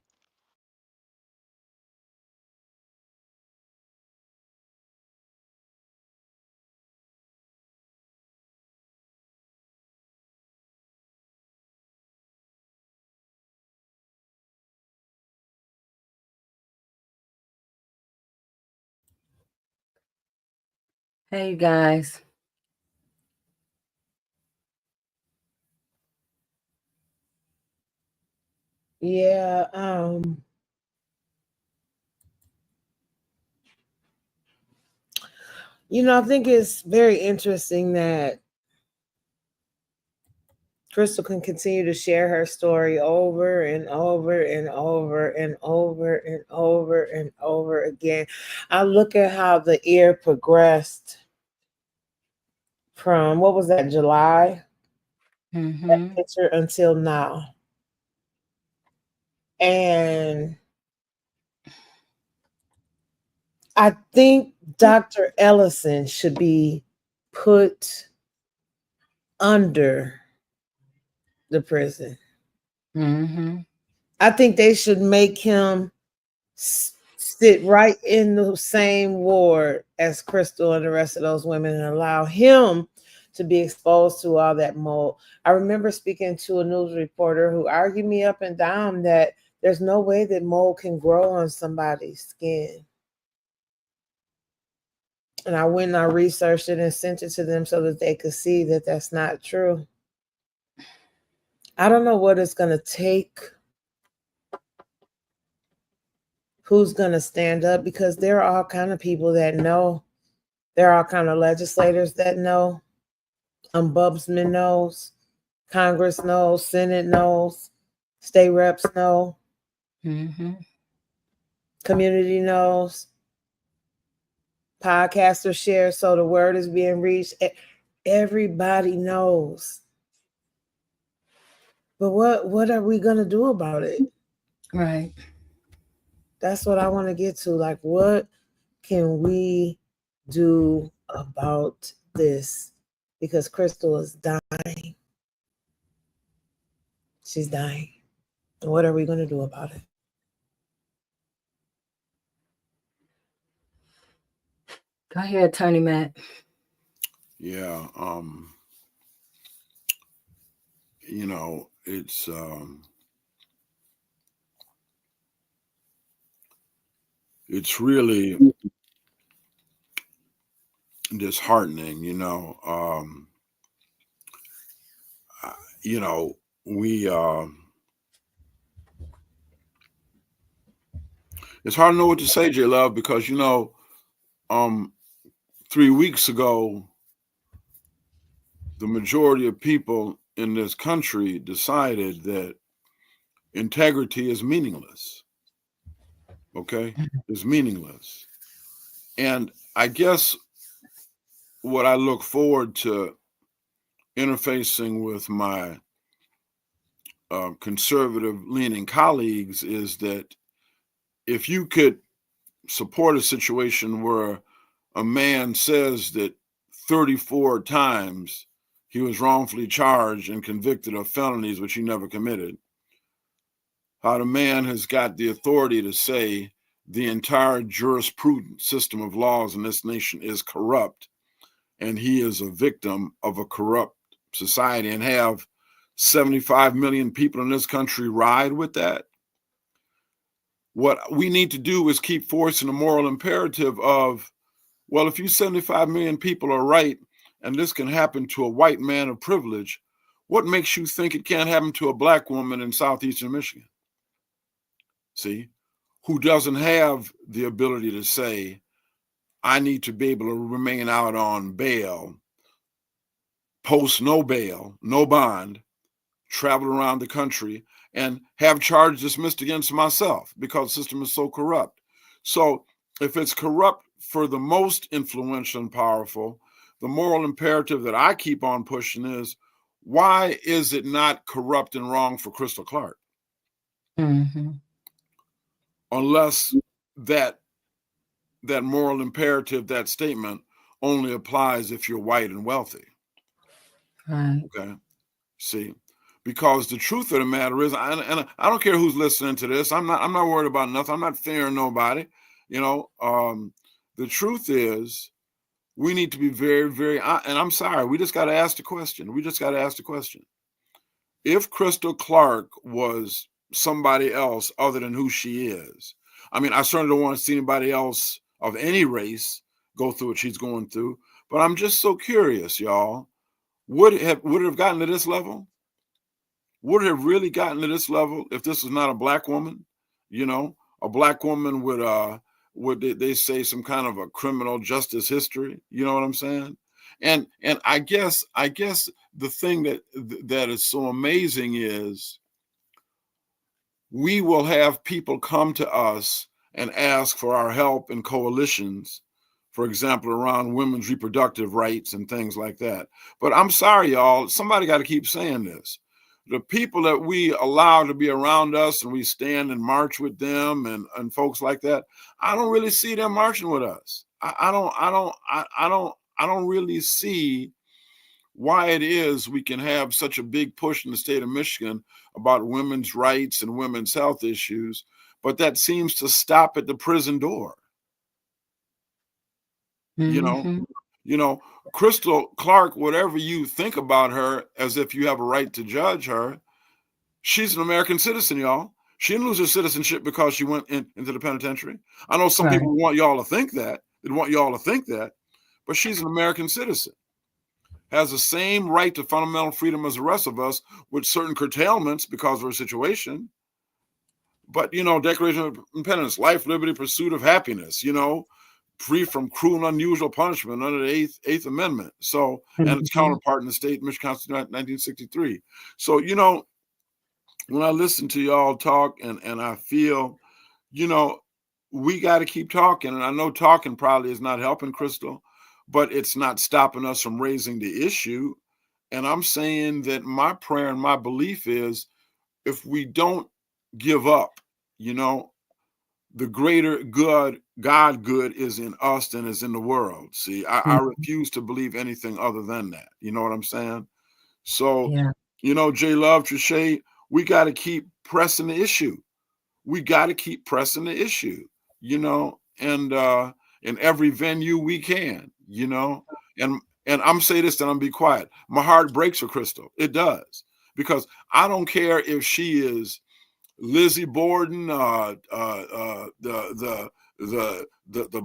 Hey, you guys. Yeah. I think it's very interesting that Krystal can continue to share her story over and over and over and over and over and over again. I look at how the year progressed from, what was that, July? That picture until now. And I think Dr. Ellison should be put under the prison. I think they should make him sit right in the same ward as Krystal and the rest of those women and allow him to be exposed to all that mold. I remember speaking to a news reporter who argued me up and down that there's no way that mold can grow on somebody's skin. And I went and I researched it and sent it to them so that they could see that that's not true. I don't know what it's going to take. Who's going to stand up? Because there are all kind of people that know. There are all kind of legislators that know. Ombudsman knows. Congress knows. Senate knows. State reps know. Community knows. Podcasters share, so the word is being reached. Everybody knows. But what are we going to do about it? Right. That's what I want to get to. Like, what can we do about this? Because Krystal is dying. She's dying. And what are we going to do about it? Go ahead, Attorney Matt. Yeah. It's really disheartening, we it's hard to know what to say, J Love, because 3 weeks ago the majority of people in this country decided that integrity is meaningless. Okay? It's meaningless. And I guess what I look forward to interfacing with my conservative leaning colleagues is that if you could support a situation where a man says that 34 times he was wrongfully charged and convicted of felonies which he never committed, how the man has got the authority to say the entire jurisprudence system of laws in this nation is corrupt and he is a victim of a corrupt society, and have 75 million people in this country ride with that. What we need to do is keep forcing the moral imperative of, well, if you 75 million people are right and this can happen to a white man of privilege, what makes you think it can't happen to a black woman in southeastern Michigan? See, who doesn't have the ability to say, I need to be able to remain out on bail, post no bail, no bond, travel around the country, and have charges dismissed against myself because the system is so corrupt. So if it's corrupt for the most influential and powerful, the moral imperative that I keep on pushing is, why is it not corrupt and wrong for Krystal Clark? Mm-hmm. Unless that moral imperative, that statement only applies if you're white and wealthy. Right. Okay. See, because the truth of the matter is, and I don't care who's listening to this. I'm not worried about nothing. I'm not fearing nobody. The truth is, we need to be very, very, and I'm sorry, we just got to ask the question. If Krystal Clark was somebody else other than who she is, I mean, I certainly don't want to see anybody else of any race go through what she's going through, but I'm just so curious, y'all. Would it have gotten to this level? Would it have really gotten to this level if this was not a black woman? A black woman would they say some kind of a criminal justice history? You know what I'm saying? And I guess the thing that is so amazing is we will have people come to us and ask for our help in coalitions, for example, around women's reproductive rights and things like that. But I'm sorry, y'all, somebody got to keep saying this. The people that we allow to be around us and we stand and march with them and folks like that, I don't really see them marching with us. I don't really see why it is we can have such a big push in the state of Michigan about women's rights and women's health issues, but that seems to stop at the prison door. Mm-hmm. Krystal Clark, whatever you think about her, as if you have a right to judge her, she's an American citizen, y'all. She didn't lose her citizenship because she went into the penitentiary. I know some people want y'all to think that. They want y'all to think that, but she's an American citizen. Has the same right to fundamental freedom as the rest of us, with certain curtailments because of her situation. But, Declaration of Independence, life, liberty, pursuit of happiness, free from cruel and unusual punishment under the Eighth Amendment. So, and its counterpart in the state Michigan Constitution 1963. So, when I listen to y'all talk and I feel, we got to keep talking. And I know talking probably is not helping Krystal, but it's not stopping us from raising the issue. And I'm saying that my prayer and my belief is, if we don't give up, the greater good, God good is in us than is in the world. See, I refuse to believe anything other than that. You know what I'm saying? So, Yeah. J Love, Trichet, we got to keep pressing the issue. And in every venue we can, and I'm saying this, and I'm be quiet. My heart breaks for Krystal. It does, because I don't care if she is Lizzie Borden, the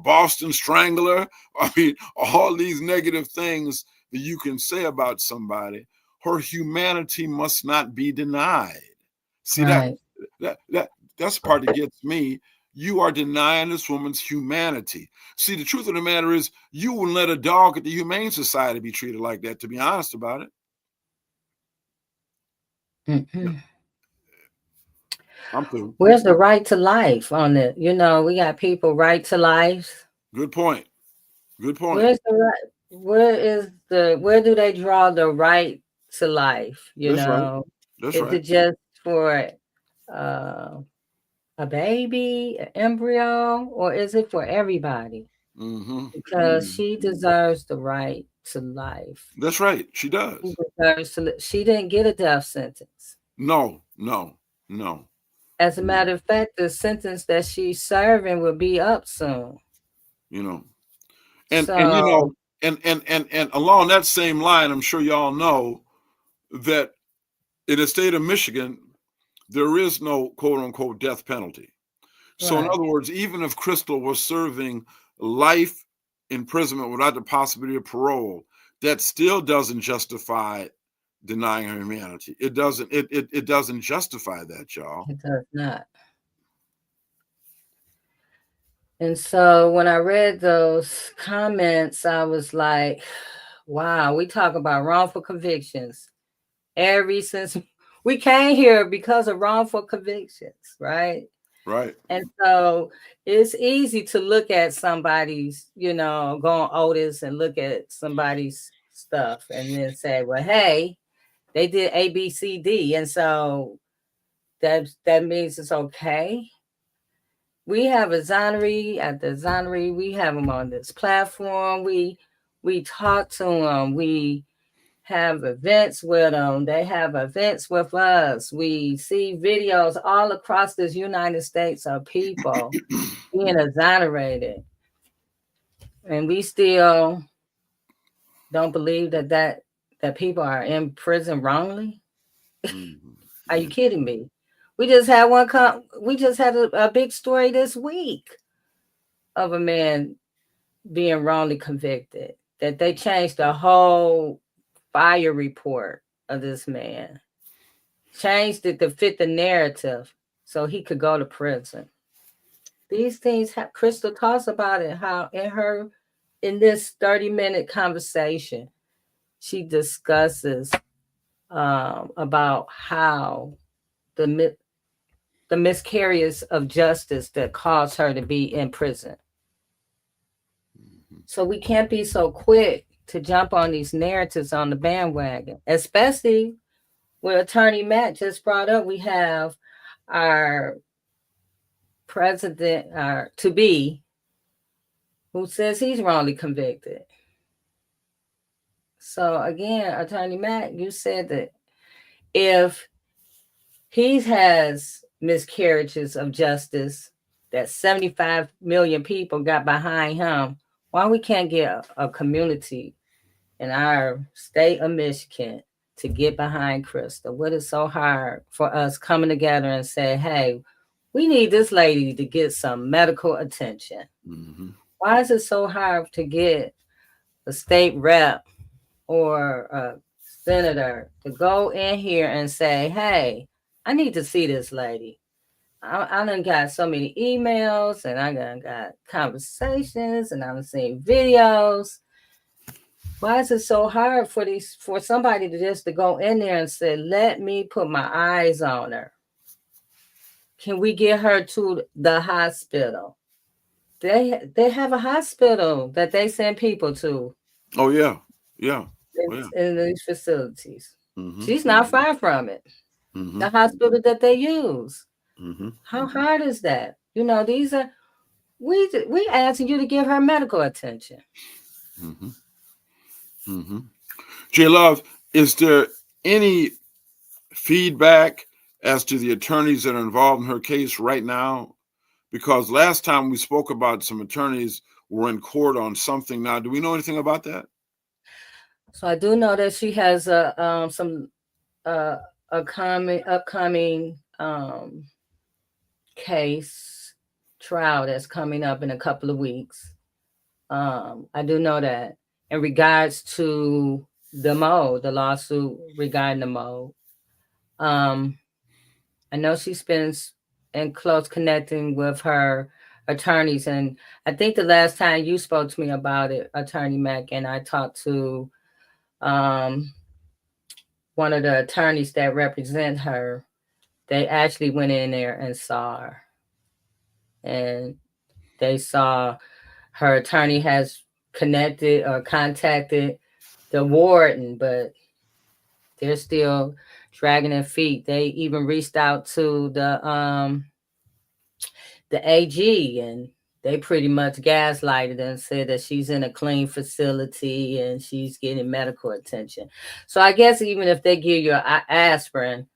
Boston Strangler. I mean, all these negative things that you can say about somebody. Her humanity must not be denied. See, Right. that's the part that gets me. You are denying this woman's humanity. See, the truth of the matter is, you wouldn't let a dog at the Humane Society be treated like that, to be honest about it. Mm-hmm. I'm through. Where's the right to life on it? We got people right to life. Good point. Where's the right? Where do they draw the right to life? That's right. Is it just for a baby, an embryo, or is it for everybody? Mm-hmm. Because she deserves the right to life. That's right. She does. She deserves to. She didn't get a death sentence. No. As a matter of fact, the sentence that she's serving will be up soon. And along that same line, I'm sure y'all know that in the state of Michigan, there is no quote unquote death penalty. So in other words, even if Krystal was serving life imprisonment without the possibility of parole, that still doesn't justify denying her humanity. It doesn't. It doesn't justify that, y'all. It does not. And so when I read those comments, I was like, wow, we talk about wrongful convictions. Since we came here because of wrongful convictions, right? Right. And so it's easy to look at somebody's, go on Otis and look at somebody's stuff and then say, well, hey, They did A, B, C, D, and so that means it's okay. We have a Zonery at the Zonery. We have them on this platform. We talk to them. We have events with them. They have events with us. We see videos all across this United States of people being exonerated, and we still don't believe that people are in prison wrongly. Are you kidding me? We just had we just had a big story this week of a man being wrongly convicted. That they changed the whole fire report of this man, changed it to fit the narrative so he could go to prison. These things Krystal talks about it, how in this 30-minute conversation, she discusses about how the miscarriage of justice that caused her to be in prison. So we can't be so quick to jump on these narratives on the bandwagon, especially what Attorney Matt just brought up. We have our president, our to be, who says he's wrongly convicted. So again, Attorney Matt, you said that if he has miscarriages of justice, that 75 million people got behind him, why we can't get a community in our state of Michigan to get behind Krystal? What is so hard for us coming together and say, hey, we need this lady to get some medical attention? Mm-hmm. Why is it so hard to get a state rep or a senator to go in here and say, hey, I need to see this lady. I done got so many emails and I done got conversations and I've seen videos. Why is it so hard for somebody to go in there and say, let me put my eyes on her? Can we get her to the hospital? They have a hospital that they send people to. Oh yeah. In these facilities. Mm-hmm. She's not far from it. Mm-hmm. The hospital that they use. Mm-hmm. How hard is that? You know, these are we asking you to give her medical attention. Mm-hmm. Mm-hmm. J. Love, is there any feedback as to the attorneys that are involved in her case right now? Because last time we spoke about some attorneys were in court on something. Now, do we know anything about that? So I do know that she has some upcoming case trial that's coming up in a couple of weeks. I do know that in regards to the lawsuit regarding the mold. I know she's been in close connecting with her attorneys, and I think the last time you spoke to me about it, Attorney Mack, and I talked to one of the attorneys that represent her. They actually went in there and saw her, and they saw her attorney has connected or contacted the warden, but they're still dragging their feet. They even reached out to the AG, and they pretty much gaslighted and said that she's in a clean facility and she's getting medical attention. So I guess even if they give you an aspirin,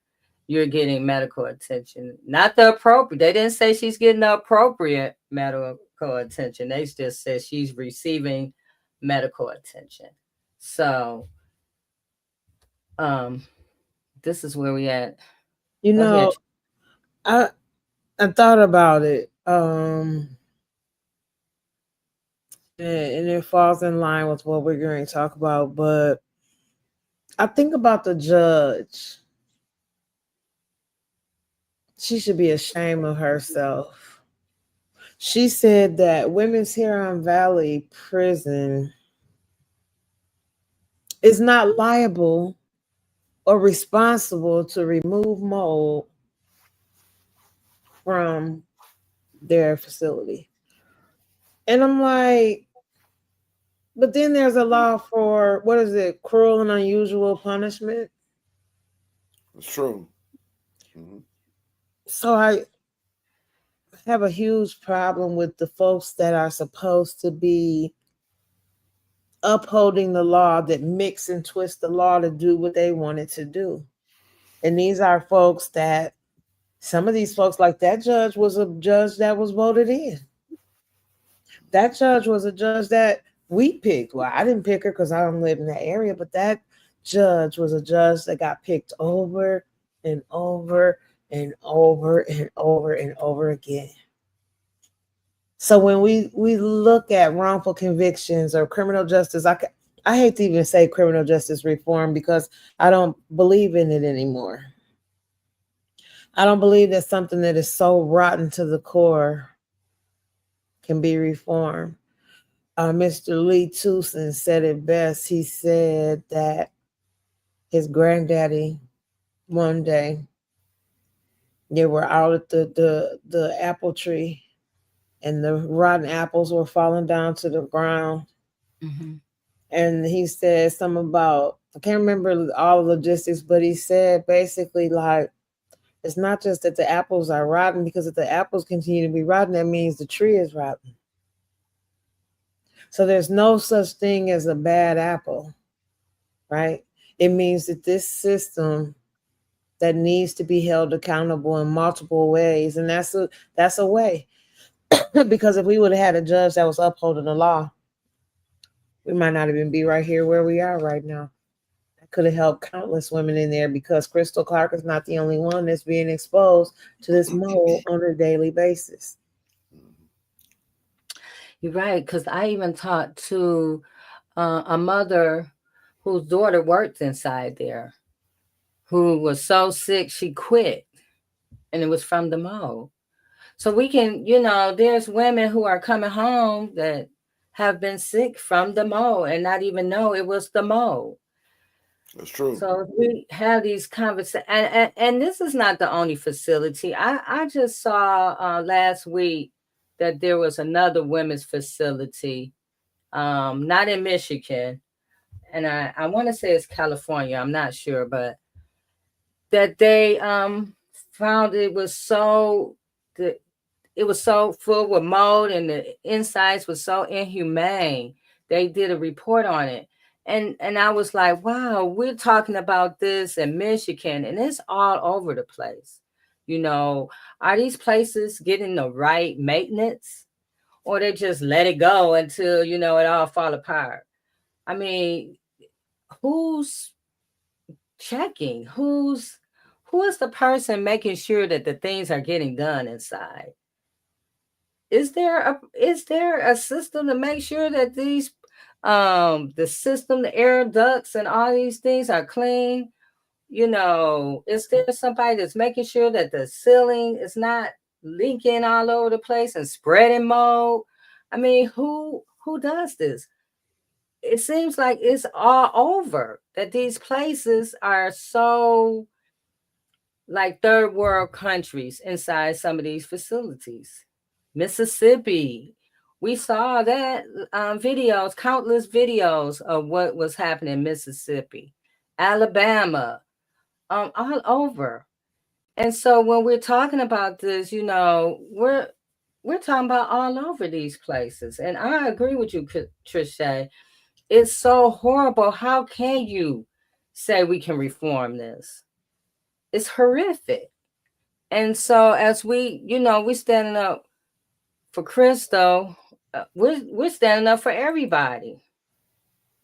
you're getting medical attention. Not the appropriate. They didn't say she's getting the appropriate medical attention. They just said she's receiving medical attention. So this is where we at. You know, I thought about it. And it falls in line with what we're going to talk about, but I think about the judge. She should be ashamed of herself. She said that Women's Huron Valley Prison is not liable or responsible to remove mold from their facility. And I'm like, but then there's a law for, what is it, cruel and unusual punishment. It's true. Mm-hmm. So I have a huge problem with the folks that are supposed to be upholding the law that mix and twist the law to do what they wanted to do. And these are folks that, some of these folks, like that judge was a judge that was voted in. That judge was a judge that we picked. Well, I didn't pick her because I don't live in that area, but that judge was a judge that got picked over and over and over and over and over again. So when we look at wrongful convictions or criminal justice, I hate to even say criminal justice reform because I don't believe in it anymore. I don't believe that something that is so rotten to the core can be reformed. Mr. Lee Tucson said it best. He said that his granddaddy one day, they were out at the apple tree and the rotten apples were falling down to the ground. Mm-hmm. And he said something about, I can't remember all the logistics, but he said basically like, it's not just that the apples are rotten, because if the apples continue to be rotten, that means the tree is rotten. So there's no such thing as a bad apple, right? It means that this system that needs to be held accountable in multiple ways. And that's a way. Because if we would have had a judge that was upholding the law, we might not even be right here where we are right now. That could have helped countless women in there, because Krystal Clark is not the only one that's being exposed to this mold on a daily basis. You're right, because I even talked to a mother whose daughter worked inside there, who was so sick she quit, and it was from the mold. So we can, there's women who are coming home that have been sick from the mold and not even know it was the mold. That's true. So we have these conversations, and this is not the only facility. I just saw last week that there was another women's facility, not in Michigan, and I want to say it's California. I'm not sure, but that they found it was so full with mold and the insides was so inhumane. They did a report on it. And I was like, wow, we're talking about this in Michigan, and it's all over the place. Are these places getting the right maintenance, or they just let it go until, it all fall apart? I mean, who's checking? Who is the person making sure that the things are getting done inside? Is there a system to make sure that these the system, the air ducts and all these things are clean? Is there somebody that's making sure that the ceiling is not leaking all over the place and spreading mold? I mean, who does this? It seems like it's all over, that these places are so like third world countries inside some of these facilities. Mississippi, we saw that videos, countless videos of what was happening in Mississippi, Alabama, all over. And so when we're talking about this, we're talking about all over these places. And I agree with you, Trisha. It's so horrible. How can you say we can reform this? It's horrific. And so as we're standing up for Krystal, we're standing up for everybody.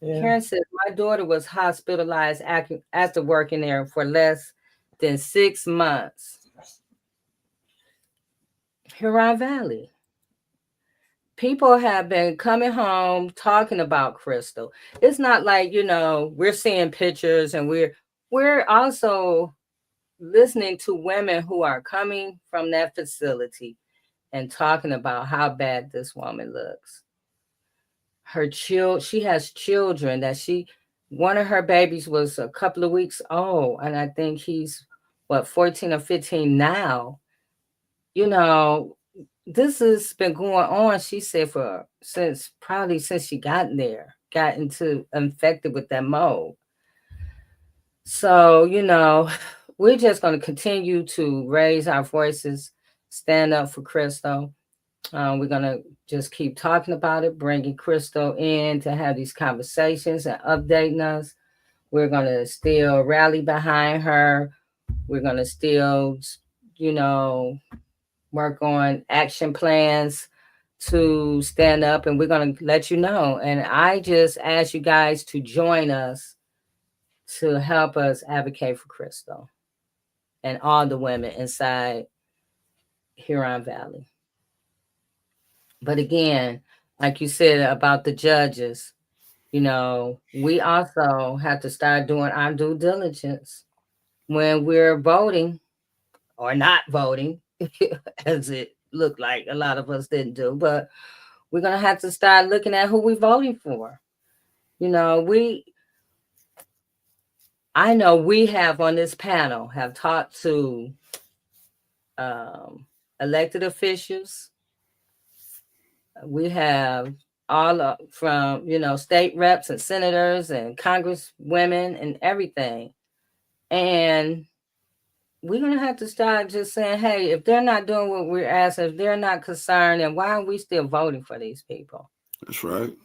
Yeah. Karen says, my daughter was hospitalized after working there for less than 6 months. Huron Valley. People have been coming home talking about Krystal. It's not like, we're seeing pictures, and we're also listening to women who are coming from that facility and talking about how bad this woman looks. She has children that one of her babies was a couple of weeks old, and I think he's 14 or 15 now. This has been going on, she said, since she got infected with that mold. So, we're just going to continue to raise our voices, stand up for Krystal. We're going to just keep talking about it, bringing Krystal in to have these conversations and updating us. We're going to still rally behind her. We're going to still, work on action plans to stand up, and we're going to let you know. And I just ask you guys to join us to help us advocate for Krystal and all the women inside Huron Valley. But again, like you said about the judges, we also have to start doing our due diligence when we're voting or not voting, as it looked like a lot of us didn't do. But we're going to have to start looking at who we're voting for. I know we have on this panel have talked to elected officials. We have all from, state reps and senators and congresswomen and everything. And we're going to have to start just saying, hey, if they're not doing what we're asking, if they're not concerned, then why are we still voting for these people? That's right.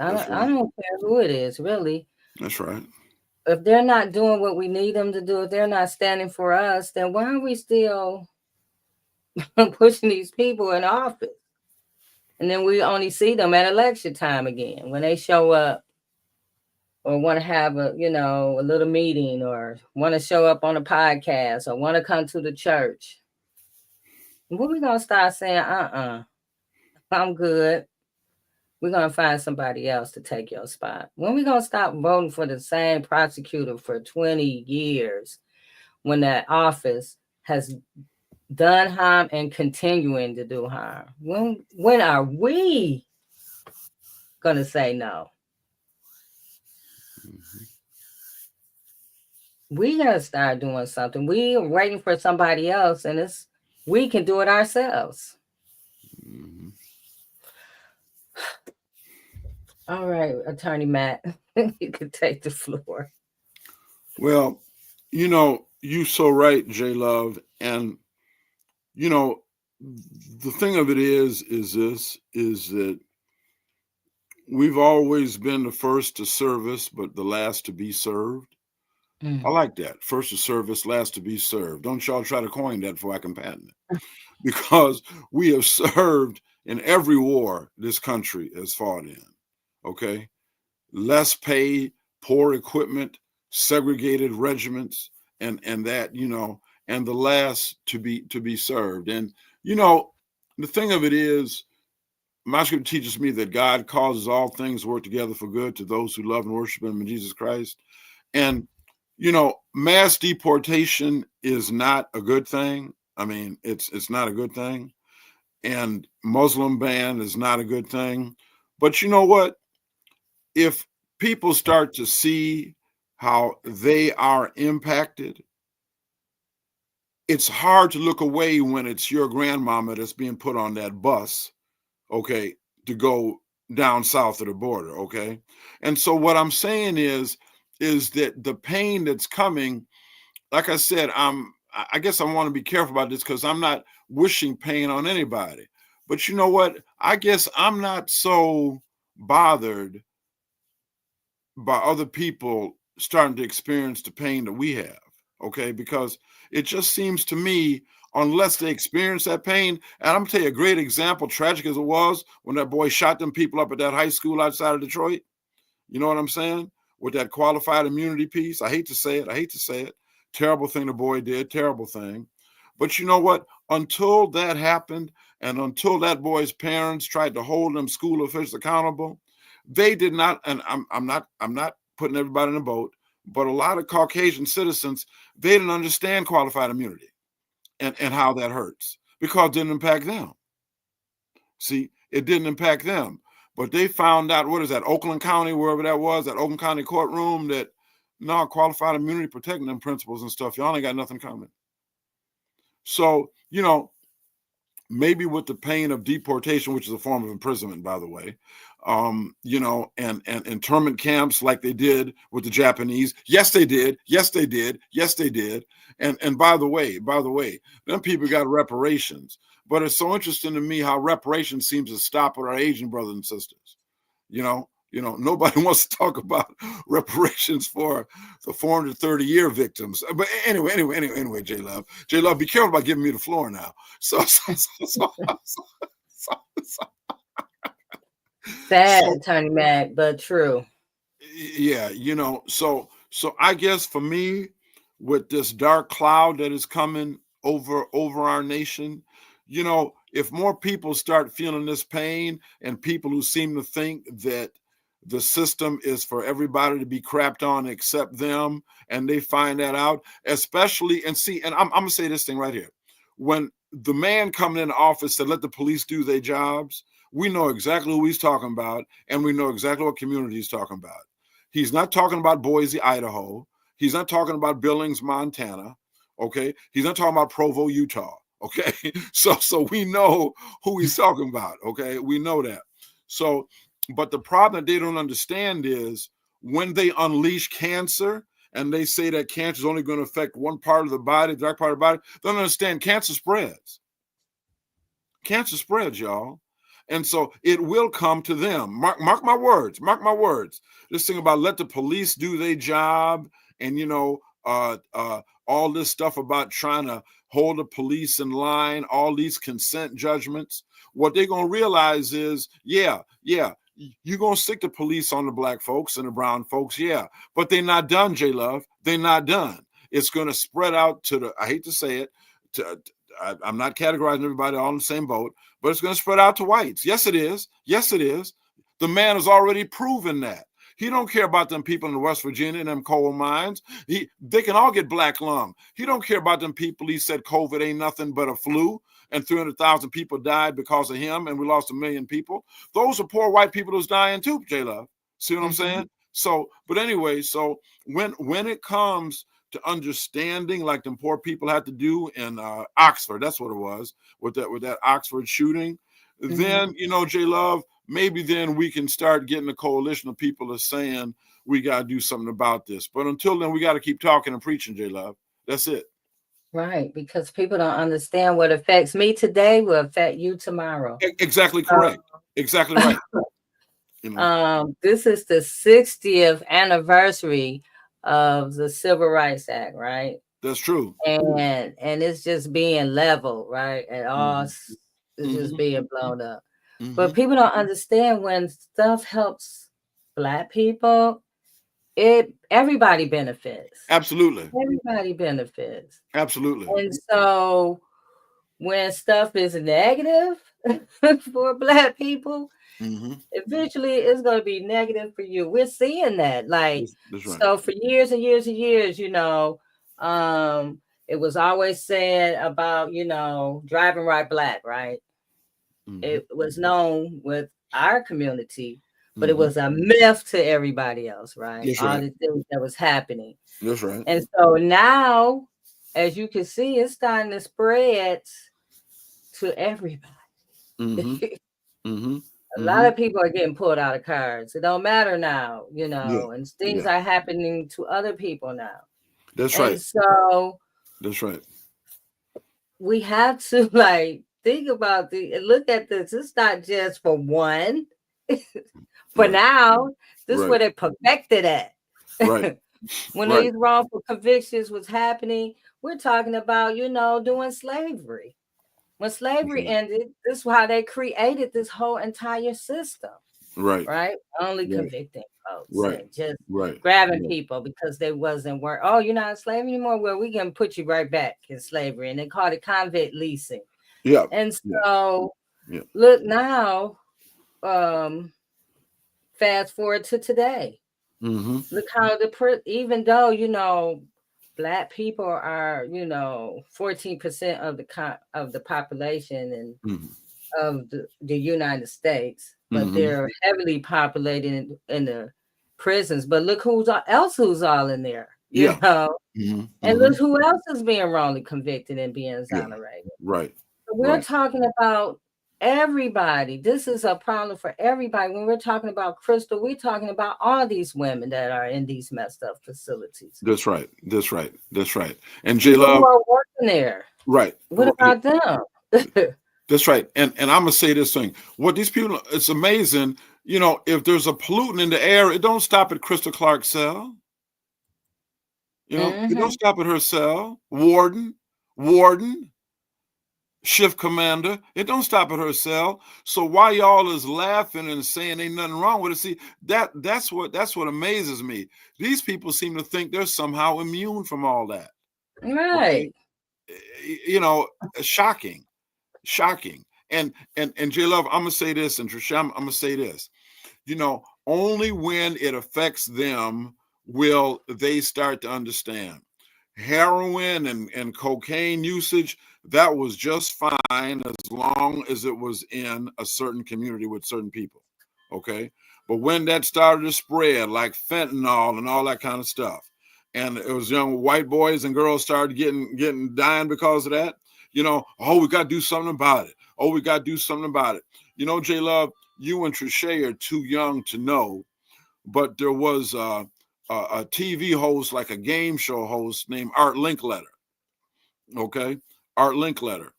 I don't care who it is, really. That's right. If they're not doing what we need them to do, if they're not standing for us, then why are we still pushing these people in office? And then we only see them at election time again when they show up or want to have a little meeting or want to show up on a podcast or want to come to the church. When we going to start saying, I'm good. We're going to find somebody else to take your spot. When we going to stop voting for the same prosecutor for 20 years when that office has done harm and continuing to do harm? When are we going to say no? Mm-hmm. We got to start doing something. We are waiting for somebody else, and we can do it ourselves. Mm-hmm. All right, Attorney Matt, you can take the floor. Well, you're so right, J Love. And, the thing of it is that we've always been the first to service, but the last to be served. Mm. I like that. First to service, last to be served. Don't y'all try to coin that before I can patent it. Because we have served in every war this country has fought in. Okay? Less pay, poor equipment, segregated regiments, and that, and the last to be served. And, the thing of it is, my scripture teaches me that God causes all things to work together for good to those who love and worship him in Jesus Christ. And, mass deportation is not a good thing. I mean, it's not a good thing. And Muslim ban is not a good thing. But you know what? If people start to see how they are impacted, it's hard to look away when it's your grandmama that's being put on that bus, okay, to go down south of the border, okay? And so what I'm saying is that the pain that's coming, like I said, I guess I want to be careful about this because I'm not wishing pain on anybody. But you know what? I guess I'm not so bothered by other people starting to experience the pain that we have, okay? Because it just seems to me, unless they experience that pain, and I'm gonna tell you a great example, tragic as it was, when that boy shot them people up at that high school outside of Detroit. You know what I'm saying? With that qualified immunity piece. I hate to say it. Terrible thing the boy did, terrible thing. But you know what? Until that happened, and until that boy's parents tried to hold them school officials accountable, they did not, and I'm not putting everybody in a boat, but a lot of Caucasian citizens, they didn't understand qualified immunity and how that hurts because it didn't impact them. See, it didn't impact them. But they found out, what is that, Oakland County, wherever that was, that Oakland County courtroom, that no, qualified immunity protecting them principles and stuff. Y'all ain't got nothing coming. So, maybe with the pain of deportation, which is a form of imprisonment, by the way, you know, and internment camps like they did with the Japanese. Yes, they did. Yes, they did. Yes, they did. And by the way, them people got reparations. But it's so interesting to me how reparations seems to stop with our Asian brothers and sisters. You know, nobody wants to talk about reparations for the 430-year victims. But anyway, J Love, be careful about giving me the floor now. So Sad, Attorney Mac, but true. Yeah, you know, so I guess for me, with this dark cloud that is coming over our nation, you know, if more people start feeling this pain, and people who seem to think that the system is for everybody to be crapped on except them, and they find that out, especially, and see, and I'm gonna say this thing right here. When the man coming in the office said, let the police do their jobs, we know exactly who he's talking about, and we know exactly what community he's talking about. He's not talking about Boise, Idaho. He's not talking about Billings, Montana. Okay. He's not talking about Provo, Utah. Okay. So we know who he's talking about. Okay. We know that. So, but the problem that they don't understand is when they unleash cancer and they say that cancer is only going to affect one part of the body, the dark part of the body, they don't understand cancer spreads. Cancer spreads, y'all. And so it will come to them. Mark my words. Mark my words. This thing about let the police do their job, and, you know, all this stuff about trying to hold the police in line, all these consent judgments. What they're going to realize is, yeah, you're going to stick the police on the black folks and the brown folks, yeah. But they're not done, J Love. They're not done. It's going to spread out to the, I hate to say it, I'm not categorizing everybody all in the same boat, but it's going to spread out to whites. Yes, it is. Yes, it is. The man has already proven that. He don't care about them people in West Virginia and them coal mines. They can all get black lung. He don't care about them people. He said COVID ain't nothing but a flu, and 300,000 people died because of him, and we lost 1 million people. Those are poor white people who's dying too, J Love. See what I'm saying? So, but anyway, so when it comes to understanding, like them poor people had to do in Oxford, that's what it was, with that Oxford shooting, then, you know, J Love, maybe then we can start getting a coalition of people that's saying we got to do something about this. But until then, we got to keep talking and preaching, J Love. That's it. Right, because people don't understand what affects me today will affect you tomorrow. Exactly correct. Exactly right. You know. This is the 60th anniversary of the Civil Rights Act, right? That's true. And it's just being leveled, right? And all it's just being blown up. But people don't understand when stuff helps Black people, everybody benefits. Absolutely. Everybody benefits. Absolutely. And so when stuff is negative for Black people, eventually it's going to be negative for you. We're seeing that. Like, that's right. So for years and years and years, you know, it was always said about, you know, driving right Black, right? It was known with our community, but it was a myth to everybody else, right? That's all right. the things that was happening. That's right. And so now, as you can see, it's starting to spread to everybody. A lot of people are getting pulled out of cars. It don't matter now, you know, and things are happening to other people now. That's right. So that's right. We have to think about look at this. It's not just for one. For now, this is where they perfected at. Right. When these wrongful convictions was happening, we're talking about, you know, doing slavery. When slavery ended, this is how they created this whole entire system. Right. Only convicting folks and just grabbing people because they wasn't work. Oh, you're not a slave anymore. Well, we can put you right back in slavery, and they called it convict leasing. Yeah. And so look now, fast forward to today. Look how even though, you know, Black people are, you know, 14% of the population and of the United States, but they're heavily populated in the prisons. But look who's all in there, you know, and look who else is being wrongly convicted and being exonerated. Right. So we're talking about everybody. This is a problem for everybody. When we're talking about Krystal, we're talking about all these women that are in these messed up facilities. That's right. That's right. That's right. And J People who Love, are working there. right. What about them? That's right. And I'm gonna say this thing. What these people, it's amazing. You know, if there's a pollutant in the air, it don't stop at Krystal Clark's cell. You know, it don't stop at her cell. Warden, shift commander. It don't stop at her cell. So why y'all is laughing and saying ain't nothing wrong with it? See, that's what amazes me. These people seem to think they're somehow immune from all that. Right. Okay? You know, shocking. And J Love, I'm gonna say this, and Trisha, I'm gonna say this. You know, only when it affects them will they start to understand. Heroin and cocaine usage, that was just fine as long as it was in a certain community with certain people. Okay. But when that started to spread, like fentanyl and all that kind of stuff, and it was young white boys and girls started getting dying because of that, you know, oh, we got to do something about it. Oh, we got to do something about it. You know, J Love, you and Trisha are too young to know, but there was a TV host, like a game show host named Art Linkletter. Okay. Art Linkletter.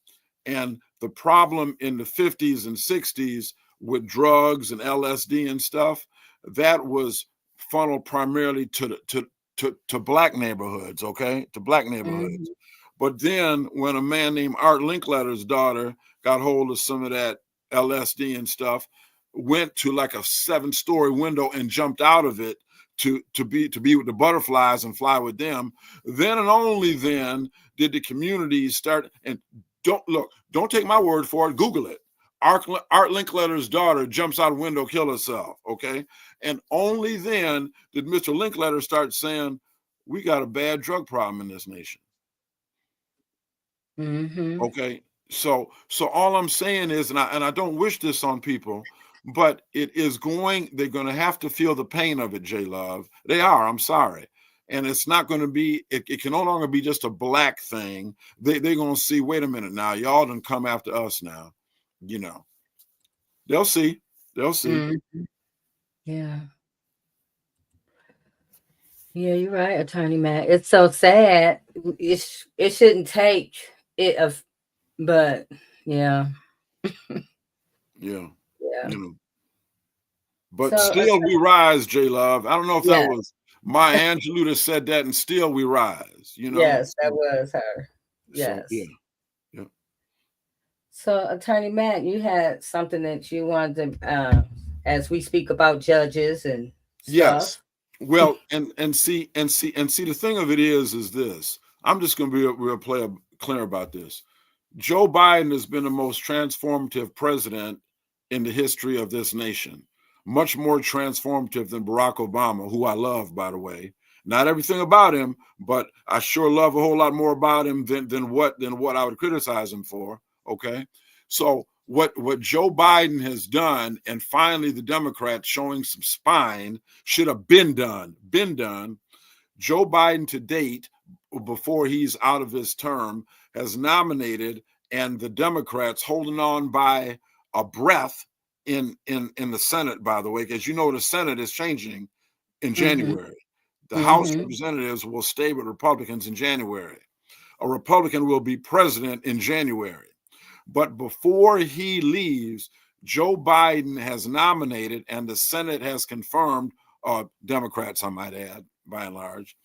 And the problem in the 50s and 60s with drugs and LSD and stuff, that was funneled primarily to black neighborhoods. Okay. To black neighborhoods. But then when a man named Art Linkletter's daughter got hold of some of that LSD and stuff, went to like a 7-story window and jumped out of it to be with the butterflies and fly with them, then and only then did the community start. And don't take my word for it, Google it. Art Linkletter's daughter jumps out a window, kill herself. Okay. And only then did Mr. Linkletter start saying, we got a bad drug problem in this nation. Okay. So all I'm saying is, and I don't wish this on people, but they're going to have to feel the pain of it, J Love. They are, I'm sorry. And it's not going to be, it can no longer be just a black thing. They're going to see, wait a minute now, y'all done come after us now. You know, they'll see. Yeah. Yeah, you're right, Attorney Matt. It's so sad. It shouldn't take it of, but yeah. Yeah. Yeah. You know. But So, still we rise, J Love. I don't know if that was Maya Angelou that said that, and still we rise, you know. Yes, that was her. Yes. So, yeah. So, Attorney Matt, you had something that you wanted to, as we speak about judges and stuff. Yes. Well, and see, the thing of it is this. I'm just going to be real clear about this. Joe Biden has been the most transformative president in the history of this nation. Much more transformative than Barack Obama, who I love, by the way. Not everything about him, but I sure love a whole lot more about him than what I would criticize him for. Okay. So what Joe Biden has done, and finally the Democrats showing some spine, should have been done. Joe Biden to date, before he's out of his term, has nominated, and the Democrats holding on by a breath in the Senate, by the way, because you know the Senate is changing in January. The House of Representatives will stay with Republicans in January. A Republican will be president in January. But before he leaves, Joe Biden has nominated, and the Senate has confirmed, Democrats, I might add, by and large,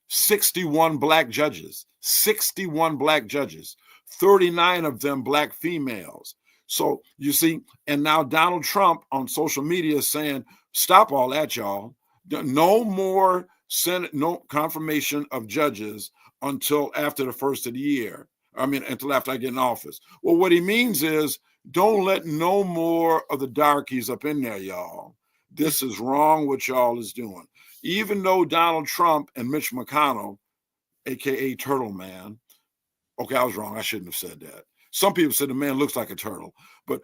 61 black judges, 39 of them black females. So you see, and now Donald Trump on social media is saying, stop all that, y'all. No more Senate, no confirmation of judges until after the first of the year. I mean, until after I get in office. Well, what he means is, don't let no more of the darkies up in there, y'all. This is wrong what y'all is doing. Even though Donald Trump and Mitch McConnell, AKA Turtle Man, okay, I was wrong. I shouldn't have said that. Some people said the man looks like a turtle, but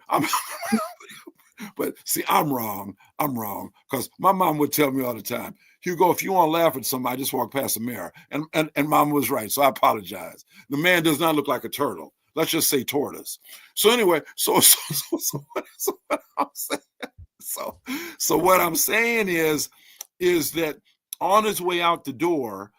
but see, I'm wrong because my mom would tell me all the time, Hugo, if you want to laugh at somebody, just walk past the mirror. And mom was right, so I apologize. The man does not look like a turtle. let's just say tortoise. So anyway, so what I'm saying, so what I'm saying is that on his way out the door,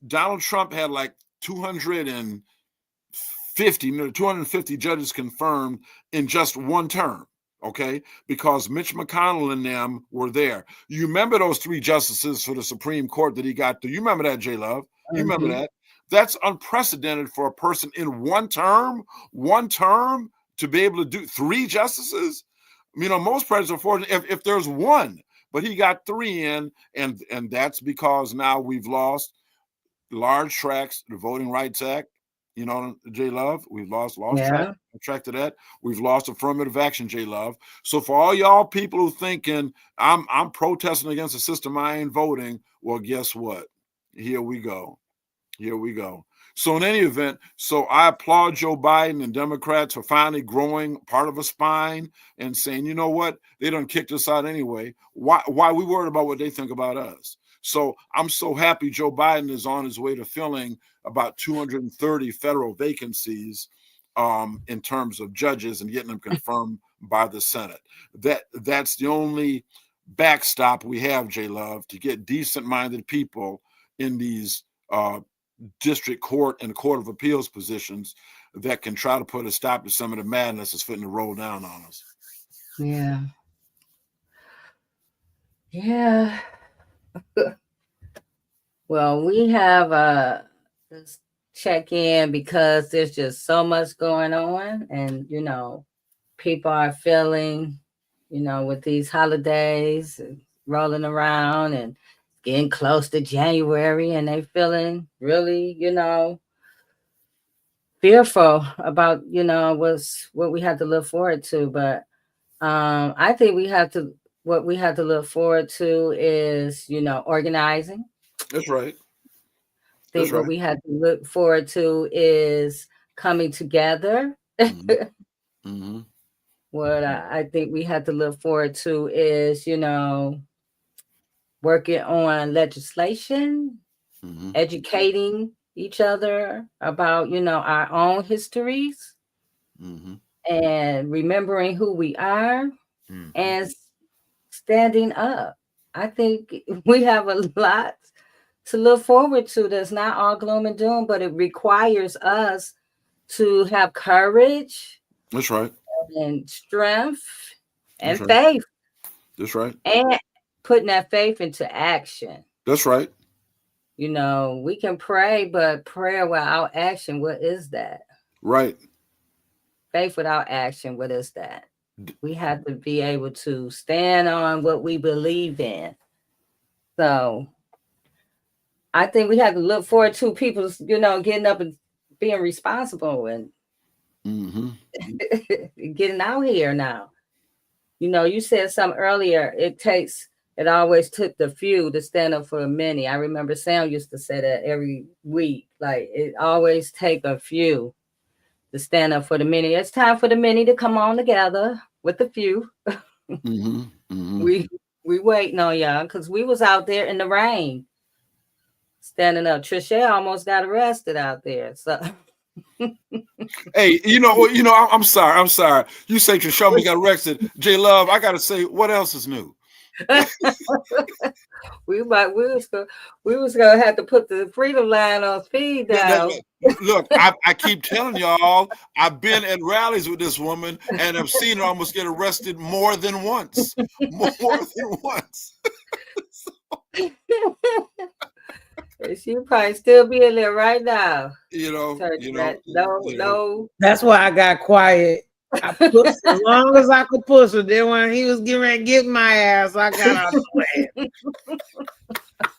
Donald Trump had like 250 judges confirmed in just one term. Okay, because Mitch McConnell and them were there. You remember those 3 justices for the Supreme Court that he got through? You remember that, J Love? You remember that? That's unprecedented for a person in one term to be able to do 3 justices. You know, most presidents are fortunate if there's one, but he got 3 in, and that's because now we've lost large tracts, the Voting Rights Act. You know, J Love, we've lost track to that. We've lost affirmative action, J Love. So for all y'all people who thinking I'm protesting against the system, I ain't voting. Well, guess what? Here we go. So in any event, so I applaud Joe Biden and Democrats for finally growing part of a spine and saying, you know what? They done kicked us out anyway. Why we worried about what they think about us? So I'm so happy Joe Biden is on his way to filling about 230 federal vacancies in terms of judges and getting them confirmed by the Senate. That's the only backstop we have, J Love, to get decent-minded people in these district court and court of appeals positions that can try to put a stop to some of the madness that's fitting to roll down on us. Yeah. Well, we have this check in because there's just so much going on, and you know, people are feeling, you know, with these holidays rolling around and getting close to January, and they feeling really, you know, fearful about, you know, what we have to look forward to. But I think what we have to look forward to is, you know, organizing. That's right. I think what we have to look forward to is coming together. What I think we have to look forward to is, you know, working on legislation, educating each other about, you know, our own histories, and remembering who we are, and standing up. I think we have a lot to look forward to. That's not all gloom and doom, but it requires us to have courage. That's right. And strength and faith. That's right. And putting that faith into action. That's right. You know, we can pray, but prayer without action, what is that? Right. Faith without action, what is that? We have to be able to stand on what we believe in. So I think we have to look forward to people, you know, getting up and being responsible and getting out here now. You know, you said something earlier. It always took the few to stand up for the many. I remember Sam used to say that every week. Like, it always take a few to stand up for the many. It's time for the many to come on together with the few. We waiting on y'all because we was out there in the rain standing up. Trisha almost got arrested out there. So hey, I'm sorry. You say Trisha got arrested. J Love, I gotta say, what else is new? we was gonna have to put the freedom line on speed now. Look, I keep telling y'all, I've been at rallies with this woman and I've seen her almost get arrested more than once. She probably still be in there right now. No. That's why I got quiet. I pushed as long as I could push her. Then when he was getting ready to get my ass, I got out of the way.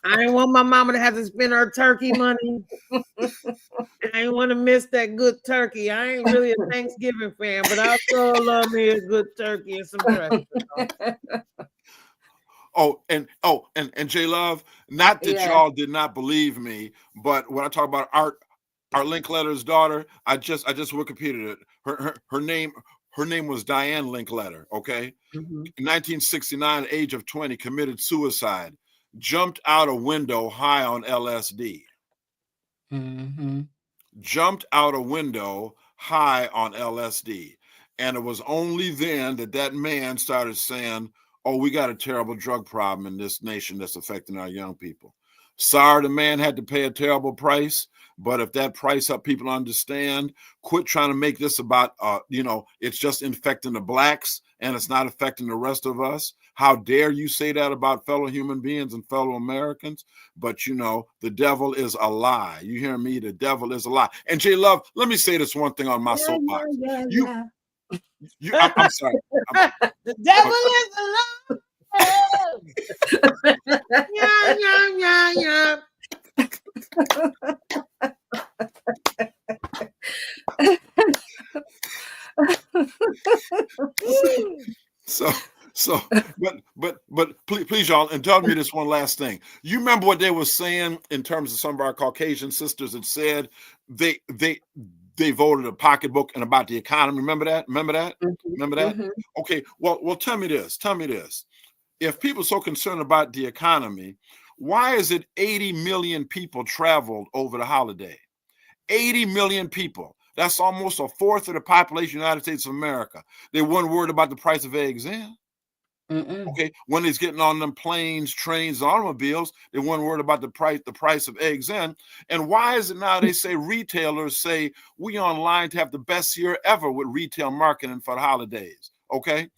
I didn't want my mama to have to spend her turkey money. I didn't want to miss that good turkey. I ain't really a Thanksgiving fan, but I still love me a good turkey and some dressing. And J Love, not that y'all did not believe me, but when I talk about Art Linkletter's daughter, I just Wikipedia'd it. Her name was Diane Linkletter. Okay, in 1969, age of 20, committed suicide, jumped out a window high on LSD. Jumped out a window high on LSD. And it was only then that that man started saying, oh, we got a terrible drug problem in this nation that's affecting our young people. Sorry, the man had to pay a terrible price. But if that price help people understand, quit trying to make this about, it's just infecting the blacks and it's not affecting the rest of us. How dare you say that about fellow human beings and fellow Americans? But, the devil is a lie. You hear me? The devil is a lie. And J Love, let me say this one thing on my soapbox. I'm sorry. The devil is a lie. Yeah, yeah, yeah, But please, y'all, indulge me this one last thing. You remember what they were saying in terms of some of our Caucasian sisters that said they voted a pocketbook and about the economy. Remember that? Mm-hmm. Okay. Well, tell me this. If people are so concerned about the economy, why is it 80 million people traveled over the holiday? 80 million people. That's almost a fourth of the population of the United States of America. They weren't worried about the price of eggs in. Okay, when he's getting on them planes, trains, automobiles, they weren't worried about the price of eggs in. And why is it now they say retailers say we online to have the best year ever with retail marketing for the holidays? Okay,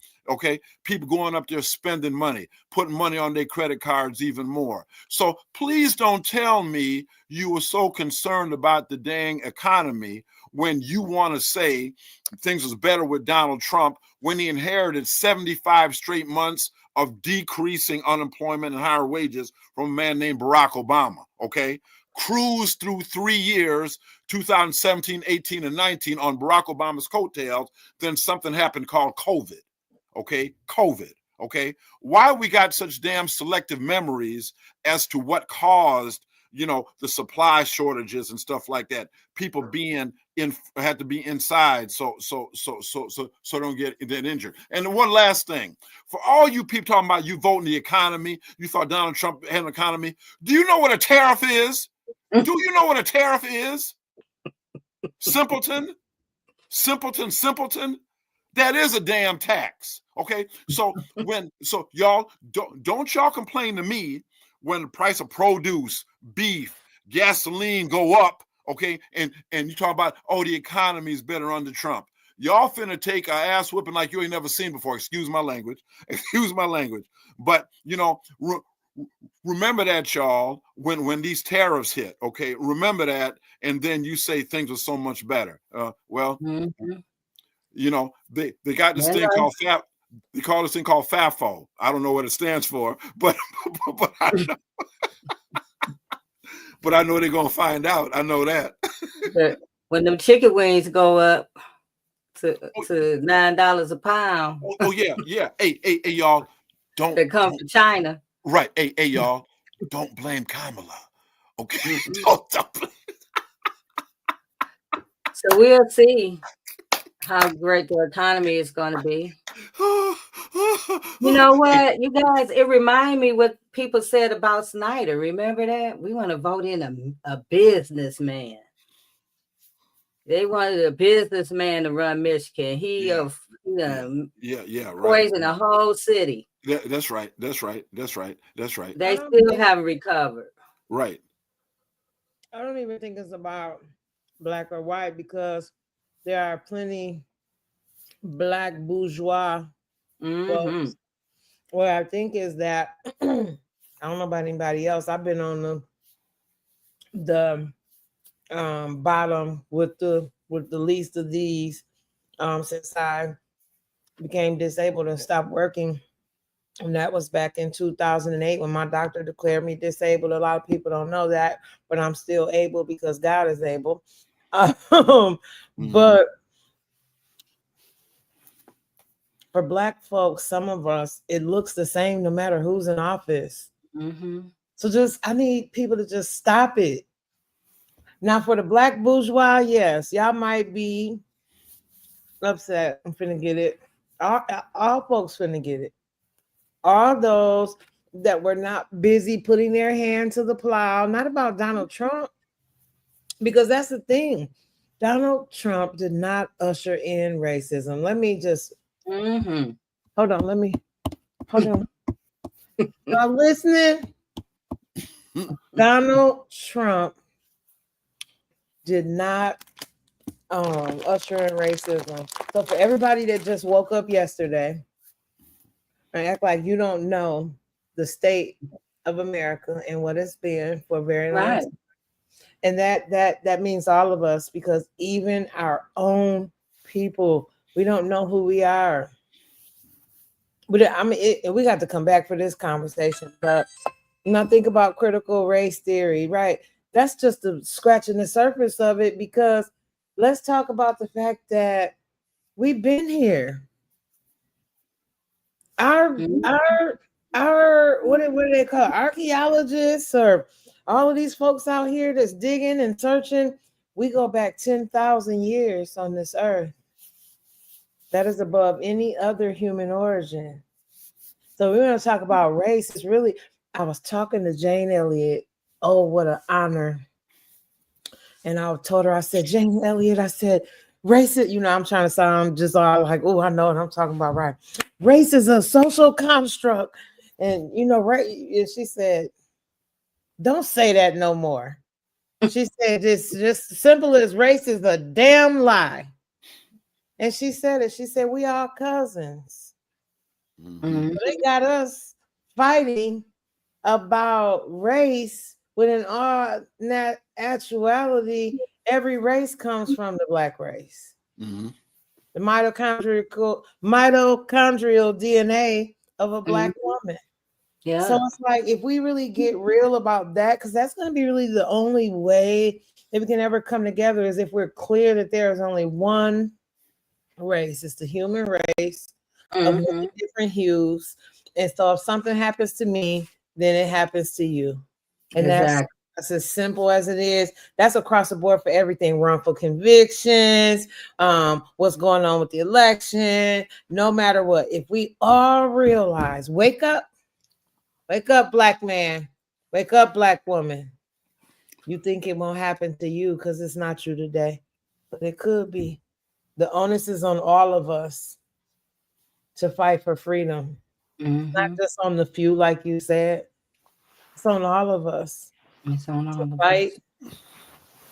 people going up there spending money, putting money on their credit cards even more. So please don't tell me you were so concerned about the dang economy when you want to say things was better with Donald Trump when he inherited 75 straight months of decreasing unemployment and higher wages from a man named Barack Obama, okay? Cruised through 3 years, 2017, 18, and 19 on Barack Obama's coattails, then something happened called COVID, okay? COVID, okay? Why we got such damn selective memories as to what caused the supply shortages and stuff like that. People had to be inside so don't get injured. And one last thing, for all you people talking about you voting the economy, you thought Donald Trump had an economy. Do you know what a tariff is? Do you know what a tariff is? Simpleton. That is a damn tax. Okay. So y'all don't y'all complain to me when the price of produce, beef, gasoline go up, okay, and you talk about, the economy is better under Trump. Y'all finna take a ass whipping like you ain't never seen before. Excuse my language. But, remember that, y'all, when these tariffs hit, okay, remember that, and then you say things are so much better. They got this thing called they call this thing called FAFO. I don't know what it stands for, but I know. But I know they're gonna find out. I know that. But when them chicken wings go up to $9 a pound. Oh yeah. Hey, y'all, don't. They come from China. Right. Hey, y'all, don't blame Kamala. Okay. Don't blame. So we'll see how great the economy is going to be. You know what, you guys, it reminded me what people said about Snyder. Remember that? We want to vote in a businessman. They wanted a businessman to run Michigan. He right. poisoned the whole city. Yeah, that's right. They still haven't recovered. Right. I don't even think it's about black or white, because there are plenty black bourgeois folks. What I think is that I don't know about anybody else. I've been on the bottom with the least of these since I became disabled and stopped working. And that was back in 2008 when my doctor declared me disabled. A lot of people don't know that, but I'm still able because God is able. But for black folks, some of us, it looks the same no matter who's in office. So I need people to just stop it. Now for the black bourgeois, yes, y'all might be upset. I'm finna get it. All folks finna get it. All those that were not busy putting their hand to the plow, not about Donald Trump, because that's the thing. Donald Trump did not usher in racism. Let me just hold on. Hold on. Y'all listening? Donald Trump did not usher in racism. So for everybody that just woke up yesterday and act like you don't know the state of America and what it's been for a very long Right. time. And that means all of us, because even our own people, we don't know who we are. But I mean, we got to come back for this conversation. But think about critical race theory, right? That's just scratching the surface of it, because let's talk about the fact that we've been here. Our what do they call it? Archaeologists, or all of these folks out here that's digging and searching, we go back 10,000 years on this earth. That is above any other human origin. So we're going to talk about race. It's really, I was talking to Jane Elliott. Oh, what an honor. And I told her, I said, Jane Elliott, I said, race is, I'm trying to sound just all like, oh, I know what I'm talking about, right? Race is a social construct. And, she said, don't say that no more. She said, it's just simple as race is a damn lie. And she said it. She said, we all cousins. Mm-hmm. So they got us fighting about race, when in all actuality, every race comes from the Black race. Mm-hmm. The mitochondrial DNA of a Black woman. Yeah. So it's like, if we really get real about that, because that's going to be really the only way that we can ever come together, is if we're clear that there is only one race. It's the human race of many different hues. And so if something happens to me, then it happens to you. And that's as simple as it is. That's across the board for everything. Wrongful convictions, what's going on with the election, no matter what. If we all realize, wake up, Black man, wake up, Black woman. You think it won't happen to you because it's not you today, but it could be. The onus is on all of us to fight for freedom. Not just on the few, like you said. It's on all of us. It's on all of fight. us.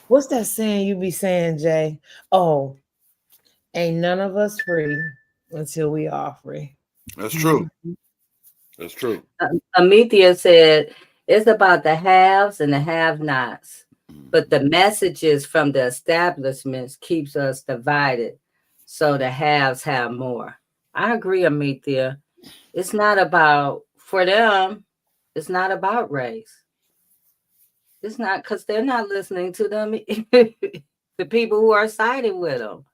What's that saying you be saying, Jay? Oh, ain't none of us free until we are free. That's true. That's true. Amithia said, it's about the haves and the have-nots. But the messages from the establishments keeps us divided, so the haves have more. I agree, Amithia. It's not about, for them, it's not about race. It's not, because they're not listening to them, the people who are siding with them.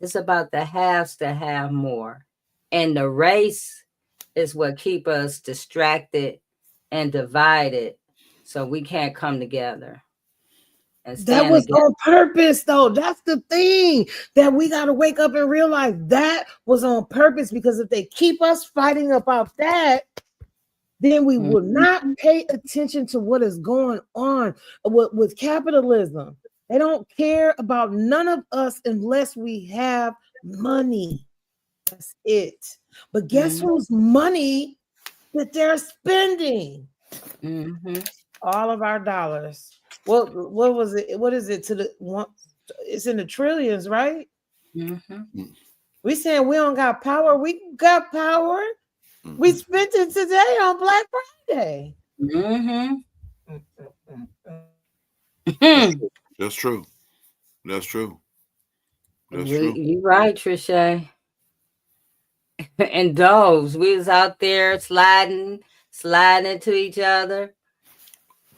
It's about the haves to have more. And the race is what keep us distracted and divided, so we can't come together. That was on purpose, though. That's the thing that we got to wake up and realize. That was on purpose, because if they keep us fighting about that, then we will not pay attention to what is going on with capitalism. They don't care about none of us unless we have money. That's it. But guess whose money that they're spending? All of our dollars. What was it? What is it to the one? It's in the trillions, right? We saying we don't got power. We got power. We spent it today on Black Friday. That's true. That's true. That's true. true. You're right, Trisha. And those, we was out there sliding into each other.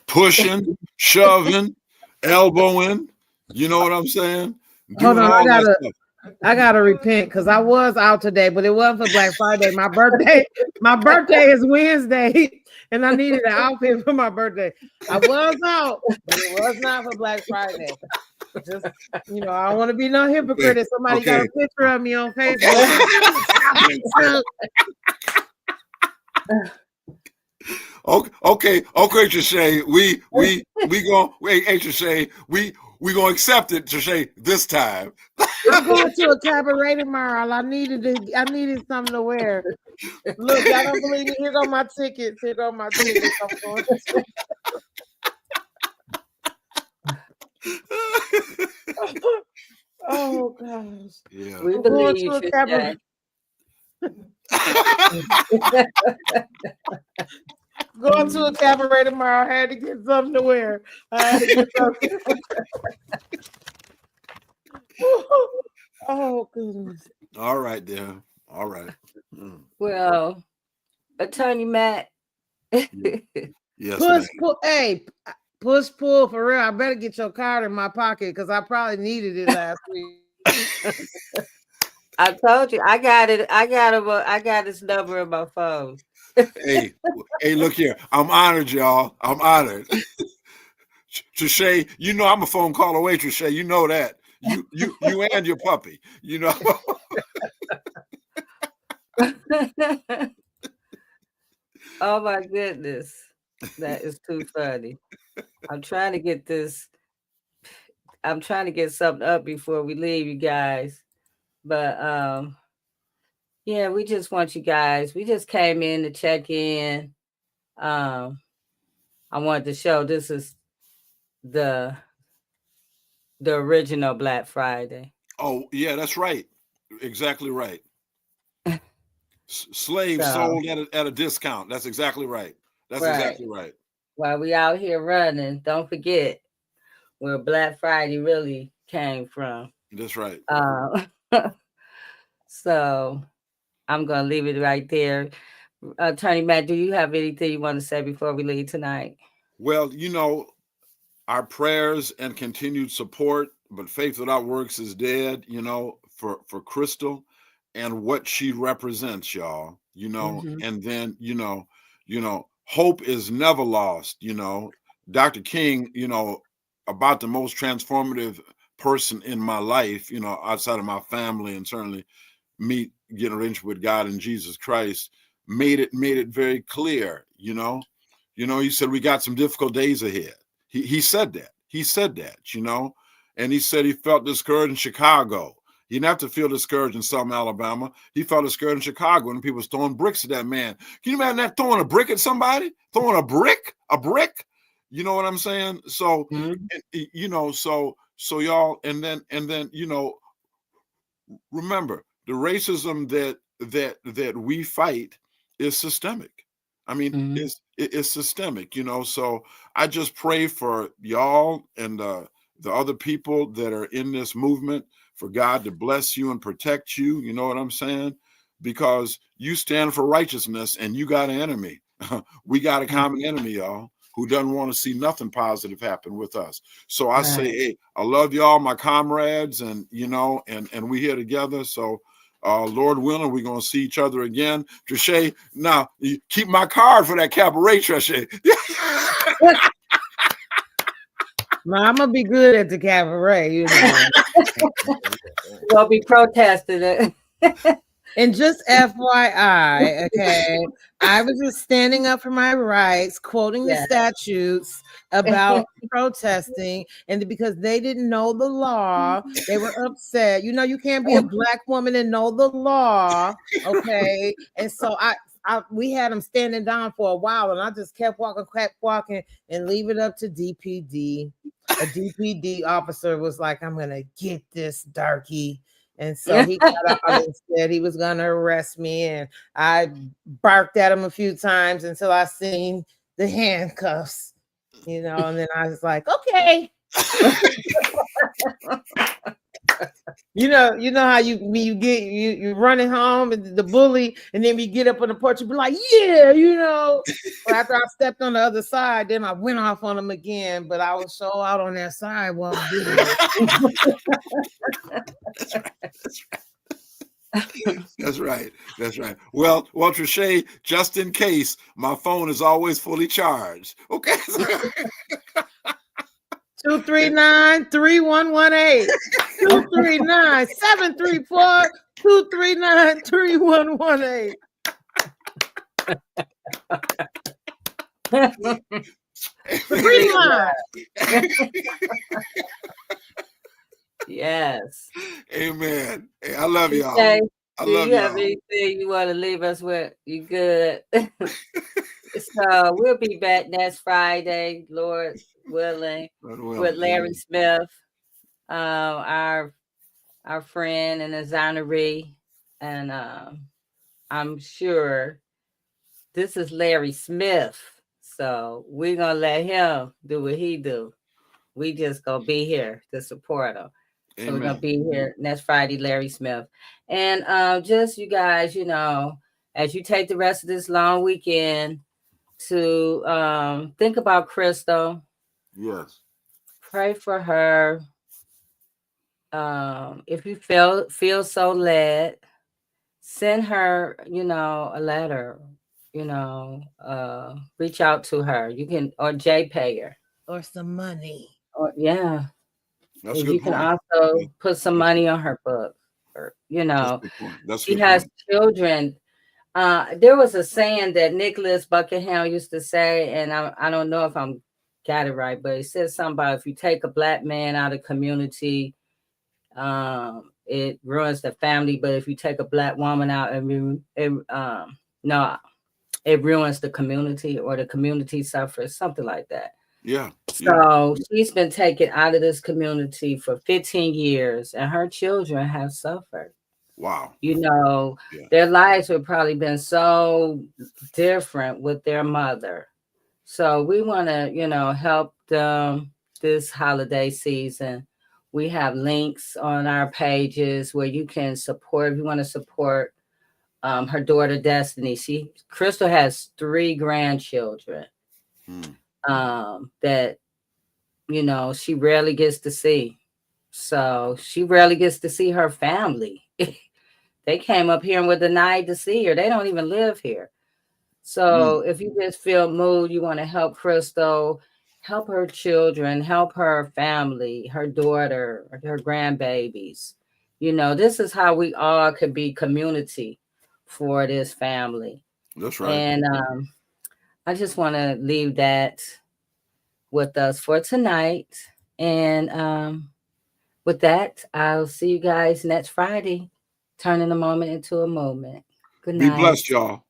Pushing, shoving, elbowing. You know what I'm saying? Hold on, I gotta repent, because I was out today, but it wasn't for Black Friday. My birthday is Wednesday, and I needed an outfit for my birthday. I was out, but it was not for Black Friday. Just, I don't want to be no hypocrite. If somebody got a picture of me on Facebook. Okay, Trisha. We go. Wait, Trisha. We're gonna accept it, Trisha, this time. I'm going to a cabaret tomorrow. I needed something to wear. Look, y'all don't believe me? Here go my tickets. Here go my tickets. I'm going to. Oh gosh. Yeah. We I'm going believe you, to a Trisha. cabaret. Going to a cabaret tomorrow. I had to get something to wear. I had to get something. Oh goodness. All right, then. All right. Well, Attorney Matt. Yes. Push, pull, hey, push, pull for real. I better get your card in my pocket because I probably needed it last week. I told you, I got it. I got his number in my phone. Hey, look here. I'm honored, y'all. I'm honored. Trisha, you know I'm a phone call away, Trisha. You know that. You and your puppy. You know. Oh my goodness. That is too funny. I'm trying to get something up before we leave, you guys. But yeah, we just want you guys. We just came in to check in. I wanted to show this is the original Black Friday. Oh, yeah, that's right. Exactly right. Slaves sold at a discount. That's exactly right. That's exactly right. While we out here running, don't forget where Black Friday really came from. That's right. So I'm going to leave it right there. Attorney Matt, do you have anything you want to say before we leave tonight? Well, you know, our prayers and continued support, but faith without works is dead, you know, for Krystal and what she represents, y'all, you know, and then, you know, hope is never lost, you know. Dr. King, you know, about the most transformative person in my life, you know, outside of my family and certainly me getting arranged with God and Jesus Christ, made it very clear, you know. He said we got some difficult days ahead. He said that. He said that, you know, and he said he felt discouraged in Chicago. He didn't have to feel discouraged in Southern Alabama. He felt discouraged in Chicago when people was throwing bricks at that man. Can you imagine that, throwing a brick at somebody? Throwing a brick? You know what I'm saying? So, you know, so y'all, and then, you know, remember the racism that we fight is systemic. I mean, it's systemic, you know. So I just pray for y'all and the other people that are in this movement, for God to bless you and protect you. You know what I'm saying? Because you stand for righteousness and you got an enemy. We got a common enemy, y'all, who doesn't want to see nothing positive happen with us. So I say, hey, I love y'all, my comrades, and, you know, and we here together. So Lord willing, we're going to see each other again. Trisha, now, you keep my card for that cabaret, Trisha. No, I'm going to be good at the cabaret, you know. We'll be protesting it. And just FYI, okay, I was just standing up for my rights, quoting the statutes about protesting, and because they didn't know the law, they were upset. You know, you can't be a Black woman and know the law, okay? And so we had them standing down for a while, and I just kept walking, and leave it up to DPD. A DPD officer was like, "I'm gonna get this darky." And so he got out and said he was going to arrest me. And I barked at him a few times until I seen the handcuffs, you know, and then I was like, okay. You know how you're running home and the bully, and then we get up on the porch and be like, yeah, you know. But after I stepped on the other side, then I went off on him again. But I was so out on that sidewalk. That's right. Well, Trisha, just in case, my phone is always fully charged. Okay. 239-3118. 239-734-239-3118. Free line. Yes. Amen. Hey, I love y'all. Okay. I Do love you have y'all. anything you want to leave us with? You good? So we'll be back next Friday, Lord willing, Lord with willing. Larry Amen. Smith, our friend and his honoree. And I'm sure this is Larry Smith. So we're gonna let him do what he do. We just gonna be here to support him. So we're gonna Amen. be here next Friday, Larry Smith. And just you guys, as you take the rest of this long weekend to think about Krystal, Yes. pray for her. If you feel so led, send her, a letter, reach out to her. You can, or pay her. Or some money. Or yeah. That's a If good you can point. also put some That's, money on her book, or that's a good point. That's a she good has point. children. There was a saying that Nicholas Buckingham used to say, and I don't know if I'm got it right, but it says something about if you take a black man out of community, it ruins the family. But if you take a black woman out, no, it ruins the community, or the community suffers, something like that. Yeah. Yeah. So she's been taken out of this community for 15 years, and her children have suffered. Wow. Yeah. Their lives have probably been so different with their mother. So we want to, help them this holiday season. We have links on our pages where you can support, if you want to support her daughter Destiny. Krystal has 3 grandchildren that she rarely gets to see. So she rarely gets to see her family. They came up here and were denied to see her. They don't even live here. So if you just feel moved, you want to help Krystal, help her children, help her family, her daughter, her grandbabies. This is how we all could be community for this family. That's right. And I just want to leave that with us for tonight. And with that, I'll see you guys next Friday, turning a moment into a moment. Good Be night. blessed, y'all.